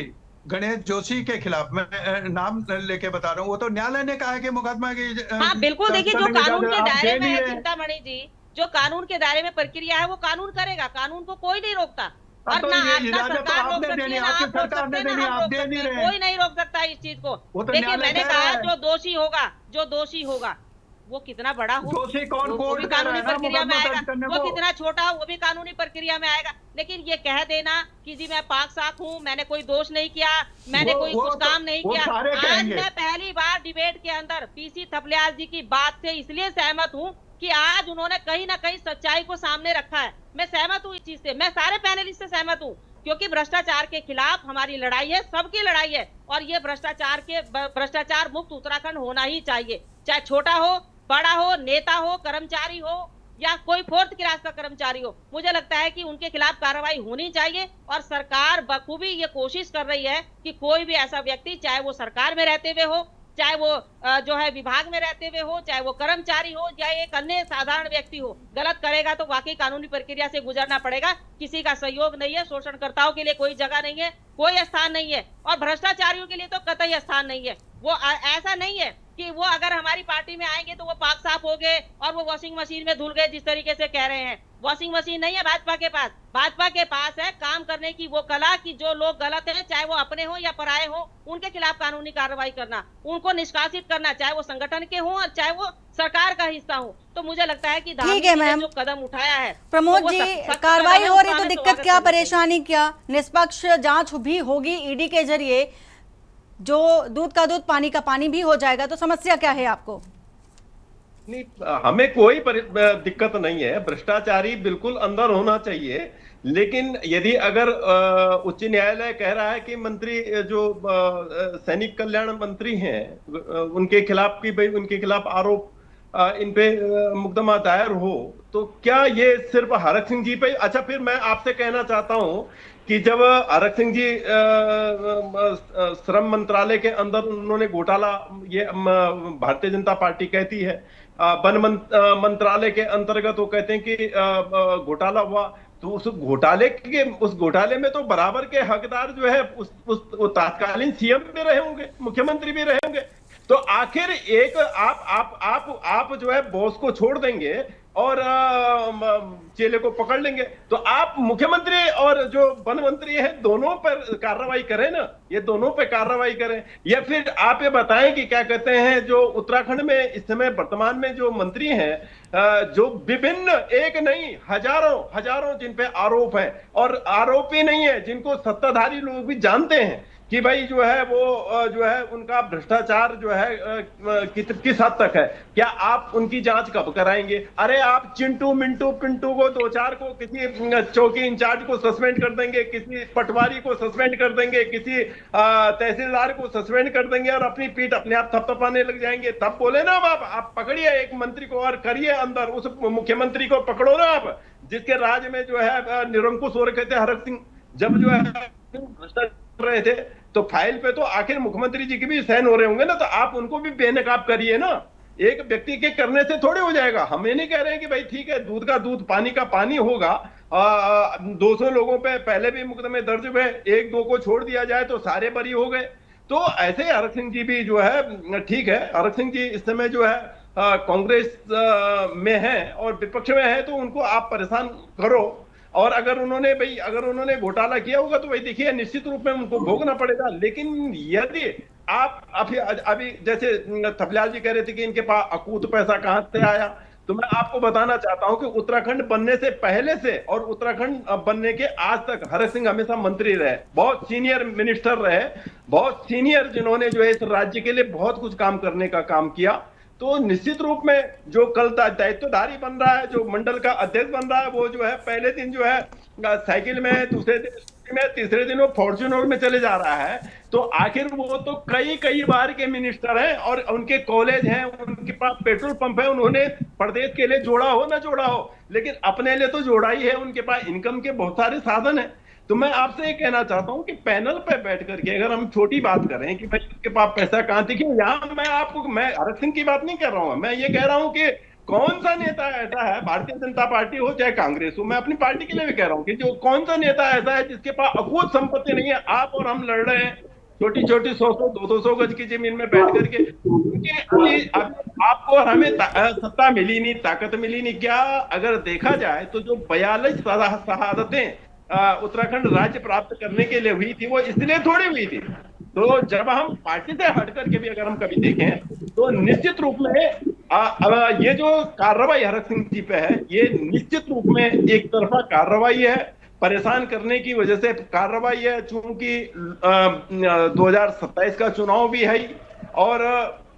गणेश जोशी के खिलाफ मैं नाम लेके बता रहा हूँ, वो तो न्यायालय ने कहा है कि मुकदमा की हाँ बिल्कुल, देखिए जो कानून के दायरे में है चिंतामणि जी, जो कानून के दायरे में प्रक्रिया है वो कानून करेगा, कानून को कोई नहीं रोकता। और तो ना सरकार रोक सकती है, ना आप रोक सकते हैं, ना हम रोक सकते हैं, कोई नहीं रोक सकता इस चीज को। देखिए मैंने कहा जो दोषी होगा वो कितना बड़ा हो वो भी कानूनी प्रक्रिया में आएगा, वो कितना छोटा हो वो भी कानूनी प्रक्रिया में आएगा। लेकिन ये कह देना कि जी मैं पाक साफ हूँ, मैंने कोई दोष नहीं किया, मैंने कोई कुछ काम नहीं किया। आज मैं पहली बार डिबेट के अंदर पीसी थपलियाल जी की बात से इसलिए सहमत हूँ कि आज उन्होंने कहीं ना कहीं सच्चाई को सामने रखा है। मैं सहमत हूँ इस चीज से, मैं सारे पैनलिस्ट से सहमत हूँ, क्योंकि भ्रष्टाचार के खिलाफ हमारी लड़ाई है, सबकी लड़ाई है, और ये भ्रष्टाचार मुक्त उत्तराखंड होना ही चाहिए, चाहे छोटा हो, बड़ा हो, नेता हो, कर्मचारी हो, या कोई फोर्थ क्लास का कर्मचारी हो, मुझे लगता है कि उनके खिलाफ कार्रवाई होनी चाहिए। और सरकार बखूबी ये कोशिश कर रही है कि कोई भी ऐसा व्यक्ति, चाहे वो सरकार में रहते हुए हो, चाहे वो जो है विभाग में रहते हुए हो, चाहे वो कर्मचारी हो या एक अन्य साधारण व्यक्ति हो, गलत करेगा तो वाकई कानूनी प्रक्रिया से गुजरना पड़ेगा। किसी का सहयोग नहीं है, शोषणकर्ताओं के लिए कोई जगह नहीं है, कोई स्थान नहीं है, और भ्रष्टाचारियों के लिए तो कतई स्थान नहीं है। वो ऐसा नहीं है कि वो अगर हमारी पार्टी में आएंगे तो वो पाक साफ हो गए और वो वॉशिंग मशीन में धुल गए, जिस तरीके से कह रहे हैं। वॉशिंग मशीन नहीं है भाजपा के पास, भाजपा के पास है काम करने की वो कला कि जो लोग गलत हैं, चाहे वो अपने हो या पराये हो, उनके खिलाफ कानूनी कार्रवाई करना, उनको निष्कासित करना, चाहे वो संगठन के हों और चाहे वो सरकार का हिस्सा हो। तो मुझे लगता है कि ठीक है मैम, जो कदम उठाया है प्रमोद जी, कार्रवाई हो रही तो दिक्कत क्या, परेशानी क्या? निष्पक्ष जांच भी होगी ईडी के जरिए, जो दूध का दूध पानी का पानी भी हो जाएगा, तो समस्या क्या है आपको? नहीं, हमें कोई दिक्कत नहीं है, भ्रष्टाचारी बिल्कुल अंदर होना चाहिए। लेकिन यदि अगर उच्च न्यायालय कह रहा है कि मंत्री जो सैनिक कल्याण मंत्री हैं उनके खिलाफ की भाई उनके खिलाफ आरोप इन पे मुकदमा दायर हो, तो क्या ये सिर्फ हरक सिंह जी पे? अच्छा, फिर मैं आपसे कहना चाहता हूं कि जब हरक सिंह जी श्रम मंत्रालय के अंदर उन्होंने घोटाला, ये भारतीय जनता पार्टी कहती है, वन मंत्रालय के अंतर्गत वो कहते हैं कि घोटाला हुआ, तो उस घोटाले में तो बराबर के हकदार जो है वो तत्कालीन सीएम भी रहे होंगे, मुख्यमंत्री भी रहे होंगे। तो आखिर एक आप जो है बॉस को छोड़ देंगे और चेले को पकड़ लेंगे, तो आप मुख्यमंत्री और जो वन मंत्री है दोनों पर कार्रवाई करें ना, ये दोनों पे कार्रवाई करें। या फिर आप ये बताएं कि क्या कहते हैं, जो उत्तराखंड में इस समय वर्तमान में जो मंत्री हैं, जो विभिन्न, एक नहीं हजारों जिन पे आरोप है, और आरोपी नहीं है, जिनको सत्ताधारी लोग भी जानते हैं कि भाई जो है वो जो है उनका भ्रष्टाचार जो है किस हद तक है, क्या आप उनकी जांच कब कराएंगे? अरे आप चिंटू मिंटू पिंटू को, दो चार को, किसी चौकी इंचार्ज को सस्पेंड कर देंगे, किसी पटवारी को सस्पेंड कर देंगे, किसी तहसीलदार को सस्पेंड कर देंगे और अपनी पीठ अपने आप थपथपाने लग जाएंगे। तब बोले ना आप पकड़िए एक मंत्री को और करिए अंदर, उस मुख्यमंत्री को पकड़ो ना आप, जिसके राज्य में जो है निरंकुश हो रखे थे हरक सिंह, जब जो है भ्रष्टाचार रहे थे, तो फाइल पे तो आखिर मुख्यमंत्री जी के भी साइन हो रहे होंगे ना, तो आप उनको भी बेनकाब करिए ना। एक व्यक्ति के करने से थोड़े हो जाएगा। हम ये नहीं कह रहे हैं कि भाई ठीक है दूध का दूध पानी का पानी होगा, 200 लोगों पे पहले भी मुकदमे दर्ज हुए, एक दो को छोड़ दिया जाए तो सारे बरी हो गए। तो ऐसे हरक सिंह जी भी जो है ठीक है, हरक सिंह जी इस समय जो है कांग्रेस में है और विपक्ष में है, तो उनको आप परेशान करो, और अगर उन्होंने घोटाला किया होगा तो भाई देखिए निश्चित रूप में उनको भोगना पड़ेगा। लेकिन यदि आप अभी जैसे थपलियाल जी कह रहे थे कि इनके पास अकूत पैसा कहां से आया, तो मैं आपको बताना चाहता हूं कि उत्तराखंड बनने से पहले से और उत्तराखंड बनने के आज तक हरक सिंह हमेशा मंत्री रहे, बहुत सीनियर मिनिस्टर रहे, बहुत सीनियर, जिन्होंने जो है इस राज्य के लिए बहुत कुछ काम करने का काम किया। तो निश्चित रूप में जो कल दायित्वधारी बन रहा है, जो मंडल का अध्यक्ष बन रहा है, वो जो है पहले दिन जो है साइकिल में, दूसरे दिन स्कूटी में, तीसरे दिन वो फॉर्च्यूनर में चले जा रहा है। तो आखिर वो तो कई बार के मिनिस्टर हैं और उनके कॉलेज हैं, उनके पास पेट्रोल पंप है, उन्होंने प्रदेश के लिए जोड़ा हो ना जोड़ा हो, लेकिन अपने लिए तो जोड़ा ही है, उनके पास इनकम के बहुत सारे साधन है। तो मैं आपसे ये कहना चाहता हूं कि पैनल पे बैठ करके अगर हम छोटी बात करें कि भाई उसके पास पैसा कहां, देखिए यहाँ मैं हरक सिंह की बात नहीं कर रहा हूं, मैं ये कह रहा हूं कि कौन सा नेता ऐसा है, भारतीय जनता पार्टी हो चाहे कांग्रेस हो, मैं अपनी पार्टी के लिए भी कह रहा हूं कि जो कौन सा नेता ऐसा है जिसके पास अकूत संपत्ति नहीं है। आप और हम लड़ रहे हैं छोटी 100-200 गज की जमीन में बैठ करके, क्योंकि आपको और हमें सत्ता मिली नहीं, ताकत मिली नहीं। क्या अगर देखा जाए तो जो 42 शहादतें उत्तराखंड राज्य प्राप्त करने के लिए हुई थी, वो इसलिए थोड़ी हुई थी। तो जब हम पार्टी से हट करके भी अगर हम कभी देखें तो निश्चित रूप में ये जो कार्रवाई हरक सिंह जी पे है, ये निश्चित रूप में एक तरफा कार्रवाई है, परेशान करने की वजह से कार्रवाई है। चूंकि 2027 का चुनाव भी है और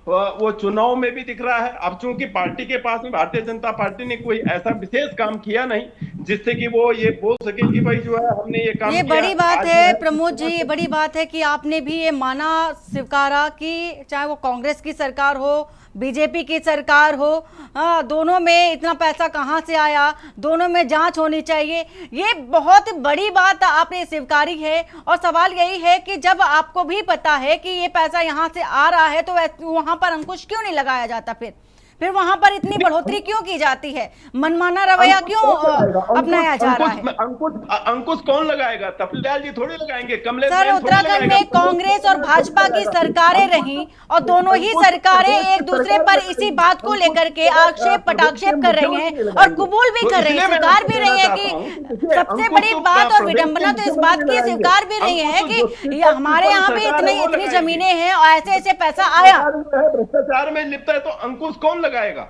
वो चुनाव में भी दिख रहा है। अब चूंकि पार्टी के पास में भारतीय जनता पार्टी ने कोई ऐसा विशेष काम किया नहीं जिससे कि वो ये बोल सके कि भाई जो है हमने ये काम ये किया। बड़ी बात आज है जो प्रमोद जी, ये बड़ी बात है कि आपने भी ये माना स्वीकारा कि चाहे वो कांग्रेस की सरकार हो, बीजेपी की सरकार हो, दोनों में इतना पैसा कहाँ से आया, दोनों में जांच होनी चाहिए। ये बहुत बड़ी बात आपने स्वीकारी है। और सवाल यही है कि जब आपको भी पता है कि ये पैसा यहाँ से आ रहा है तो वहां पर अंकुश क्यों नहीं लगाया जाता? फिर वहां पर इतनी बढ़ोतरी क्यों की जाती है? मनमाना रवैया क्यों अपनाया जा रहा है? अंकुश कौन लगाएगा? तफलीलाल जी थोड़ी लगाएंगे, कमलेश सर, उत्तराखंड में कांग्रेस और भाजपा की सरकारें रही और दोनों ही सरकारें एक दूसरे पर इसी बात को लेकर के आक्षेप पटाक्षेप कर रही हैं और कबूल भी कर रही है, स्वीकार भी रही है कि सबसे बड़ी बात और विडंबना तो इस बात की स्वीकार भी रही है कि हमारे यहाँ पे इतनी जमीनें हैं और ऐसे ऐसे पैसा आया। भ्रष्टाचार में लिप्त है तो अंकुश कौन लगाएगा?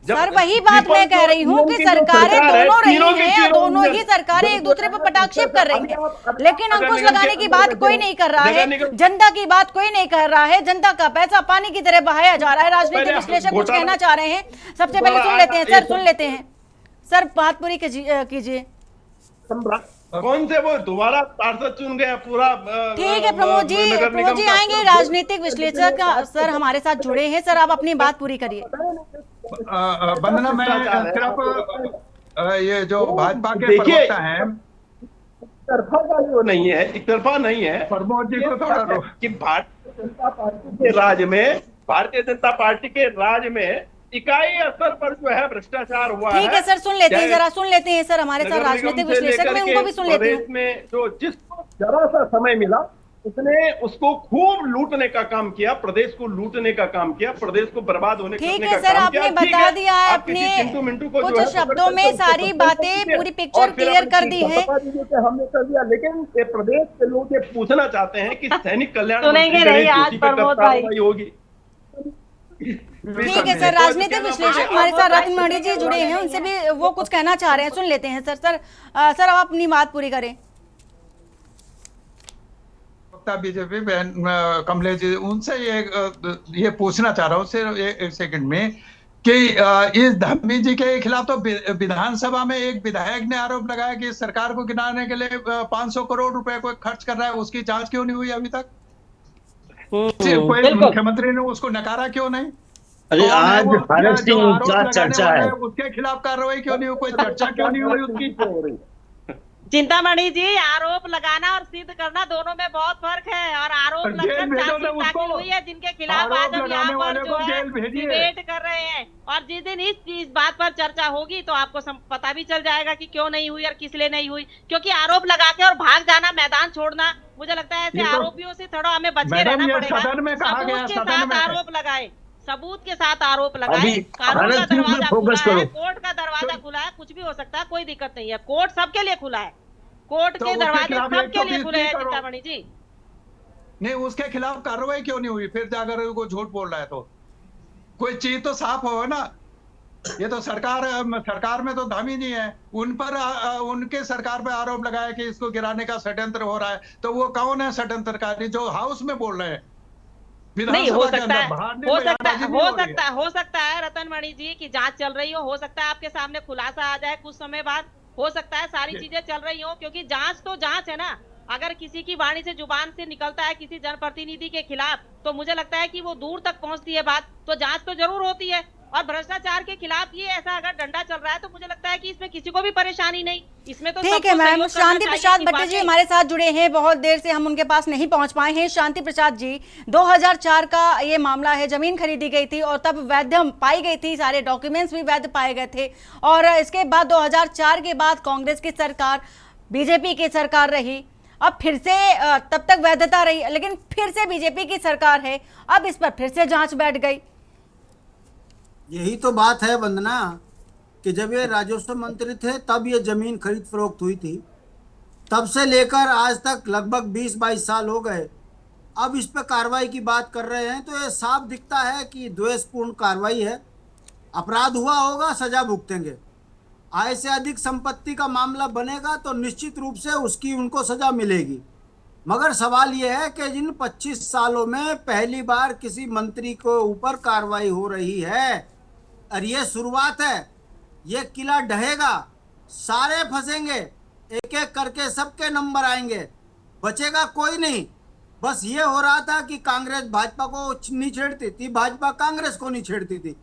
सर, वही बात मैं कह रही हूँ कि सरकारें दोनों रही हैं और दोनों ही सरकारें एक दूसरे पर पटाक्षेप कर रही हैं, लेकिन अंकुश लगाने की बात कोई नहीं कर रहा है, जनता की बात कोई नहीं कर रहा है। जनता का पैसा पानी की तरह बहाया जा रहा है। राजनीतिक विश्लेषक कुछ कहना चाह रहे हैं, सबसे पहले सुन लेते हैं सर, सुन लेते हैं सर, बात पूरी कीजिए। कौन से वो दोबारा पार्षद चुन गया पूरा? ठीक है प्रमोद जी आएंगे, राजनीतिक विश्लेषक सर हमारे साथ जुड़े हैं। सर, आप अपनी बात पूरी करिए। वंदना, मैं सिर्फ ये जो भाजपा के प्रवक्ता हैं, एक तरफा नहीं है प्रमोद जी को थोड़ा कि भारतीय जनता पार्टी के राज में इकाई स्तर पर जो है भ्रष्टाचार हुआ है। ठीक है सर, सुन लेते हैं, जरा सुन लेते हैं सर, हमारे साथ राजनीतिक विश्लेषक में, उनको भी सुन लेते हैं। में जो जिसको जरा सा समय मिला उसने उसको खूब लूटने का काम किया, प्रदेश को लूटने का काम किया, प्रदेश को बर्बाद होने ठीक है सर, आपने बता दिया है अपने कुछ शब्दों में सारी बातें, पूरी पिक्चर क्लियर कर दी है। हमने कर दिया, लेकिन ये प्रदेश के लोग ये पूछना चाहते हैं कि सैनिक कल्याण होगी। ठीक है सर, राजनीतिक विश्लेषक हमारे साथ रत्नमणि जी जुड़े हैं, उनसे भी वो कुछ कहना चाह रहे हैं, सुन लेते हैं। सर आप अपनी बात पूरी करें। बीजेपी कमलेश जी, उनसे ये पूछना चाह रहा हूँ सिर्फ एक सेकंड में कि इस धामी जी के खिलाफ तो विधानसभा में एक विधायक ने आरोप लगाया कि सरकार को गिराने के लिए 500 करोड़ रुपए को खर्च कर रहा है, उसकी जांच क्यों नहीं हुई अभी तक? मुख्यमंत्री ने उसको नकारा क्यों नहीं? अरे आज भारत सिंह का चर्चा है, उसके खिलाफ कार्रवाई क्यों नहीं हुई? कोई चर्चा क्यों नहीं हुई उसकी? चिंतामणि जी, आरोप लगाना और सिद्ध करना दोनों में बहुत फर्क है। और आरोप लगकर दाखिल हुई है जिनके खिलाफ आज हम यहाँ पर जो है डिबेट कर रहे हैं, और जिस दिन इस बात पर चर्चा होगी तो आपको पता भी चल जाएगा कि क्यों नहीं हुई और किस लिए नहीं हुई। क्योंकि आरोप लगा के और भाग जाना, मैदान छोड़ना, मुझे लगता है ऐसे आरोपियों से थोड़ा हमें बच के रहना पड़ेगा। सबूत के साथ आरोप लगाए, सबूत के साथ आरोप लगाए, कानून का दरवाजा खुला है, कोर्ट का दरवाजा खुला है, कुछ भी हो सकता है, कोई दिक्कत नहीं है। कोर्ट सबके लिए खुला है, कोर्ट के दरवाजे सबके लिए खुले हैं। चिंतामणि जी, नहीं, उसके खिलाफ कार्रवाई क्यों नहीं हुई? फिर जाकर वो झूठ बोल रहा है तो कोई चीज तो साफ हो ना। ये तो सरकार में तो धामी नहीं है, उन पर उनके सरकार पे आरोप लगाया कि इसको गिराने का षड्यंत्र हो रहा है, तो वो कौन है षड्यंत्रकारी जो हाउस में बोल रहे हैं? नहीं, हो सकता है रतनमणि जी की जांच चल रही हो सकता है आपके सामने खुलासा आ जाए कुछ समय बाद, हो सकता है सारी चीजें चल रही हो, क्योंकि जांच तो जांच है ना। अगर किसी की वाणी से, जुबान से निकलता है किसी जनप्रतिनिधि के खिलाफ, तो मुझे लगता है कि वो दूर तक पहुंचती है बात, तो जांच तो जरूर होती है। और भ्रष्टाचार के खिलाफ ये ऐसा अगर डंडा चल रहा है तो मुझे लगता है कि इसमें किसी को भी परेशानी नहीं, इसमें तो ठीक है मैम। शांति प्रसाद भट्ट जी हमारे साथ जुड़े हैं, बहुत देर से हम उनके पास नहीं पहुंच पाए हैं। शांति प्रसाद जी, 2004 का ये मामला है, जमीन खरीदी गई थी और तब वैध पाई गई थी, सारे डॉक्यूमेंट्स भी वैध पाए गए थे, और इसके बाद 2004 के बाद कांग्रेस की सरकार, बीजेपी की सरकार रही, अब फिर से तब तक वैधता रही, लेकिन फिर से बीजेपी की सरकार है, अब इस पर फिर से जांच बैठ गई। यही तो बात है वंदना, कि जब ये राजस्व मंत्री थे तब ये जमीन खरीद फरोख्त हुई थी, तब से लेकर आज तक लगभग 20-22 साल हो गए। अब इस पर कार्रवाई की बात कर रहे हैं तो ये साफ दिखता है कि द्वेषपूर्ण कार्रवाई है। अपराध हुआ होगा, सजा भुगतेंगे। आय से अधिक संपत्ति का मामला बनेगा तो निश्चित रूप से उसकी उनको सजा मिलेगी। मगर सवाल यह है कि जिन 25 सालों में पहली बार किसी मंत्री को ऊपर कार्रवाई हो रही है, और ये शुरुआत है, ये किला ढहेगा सारे फंसेंगे, एक एक करके सबके नंबर आएंगे, बचेगा कोई नहीं। बस ये हो रहा था कि कांग्रेस भाजपा को नहीं छेड़ती थी, भाजपा कांग्रेस को नहीं छेड़ती थी,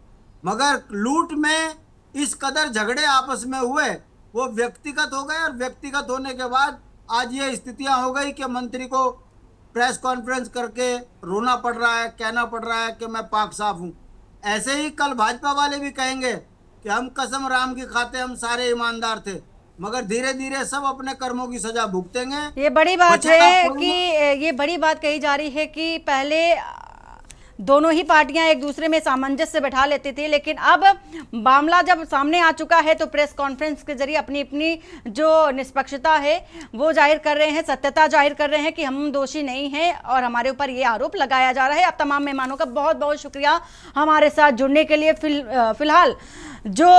मगर लूट में इस कदर झगड़े आपस में हुए, वो व्यक्तिगत हो गए, और व्यक्तिगत होने के बाद आज ये स्थितियां हो गई कि मंत्री को प्रेस कॉन्फ्रेंस करके रोना पड़ रहा है, कहना पड़ रहा है कि मैं पाक साफ हूं। ऐसे ही कल भाजपा वाले भी कहेंगे कि हम कसम राम की खाते हम सारे ईमानदार थे, मगर धीरे धीरे सब अपने कर्मों की सजा भुगतेंगे। ये बड़ी बात है कि ये बड़ी बात कही जा रही है कि पहले दोनों ही पार्टियां एक दूसरे में सामंजस्य से बैठा लेती थी, लेकिन अब मामला जब सामने आ चुका है तो प्रेस कॉन्फ्रेंस के जरिए अपनी अपनी जो निष्पक्षता है वो जाहिर कर रहे हैं, सत्यता जाहिर कर रहे हैं कि हम दोषी नहीं हैं और हमारे ऊपर ये आरोप लगाया जा रहा है। अब तमाम मेहमानों का बहुत बहुत शुक्रिया हमारे साथ जुड़ने के लिए। फिलहाल जो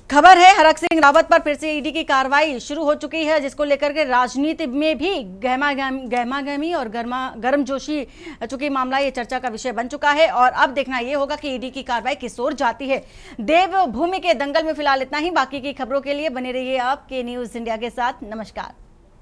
खबर है, हरक सिंह रावत पर फिर से ईडी की कार्रवाई शुरू हो चुकी है, जिसको लेकर के राजनीति में भी गहमागहमी और गर्मजोशी, चूंकि मामला ये चर्चा का विषय बन चुका है। और अब देखना ये होगा कि ईडी की कार्रवाई किस ओर जाती है। देवभूमि के दंगल में फिलहाल इतना ही। बाकी की खबरों के लिए बने रहिए आप के न्यूज़ इंडिया के साथ। नमस्कार।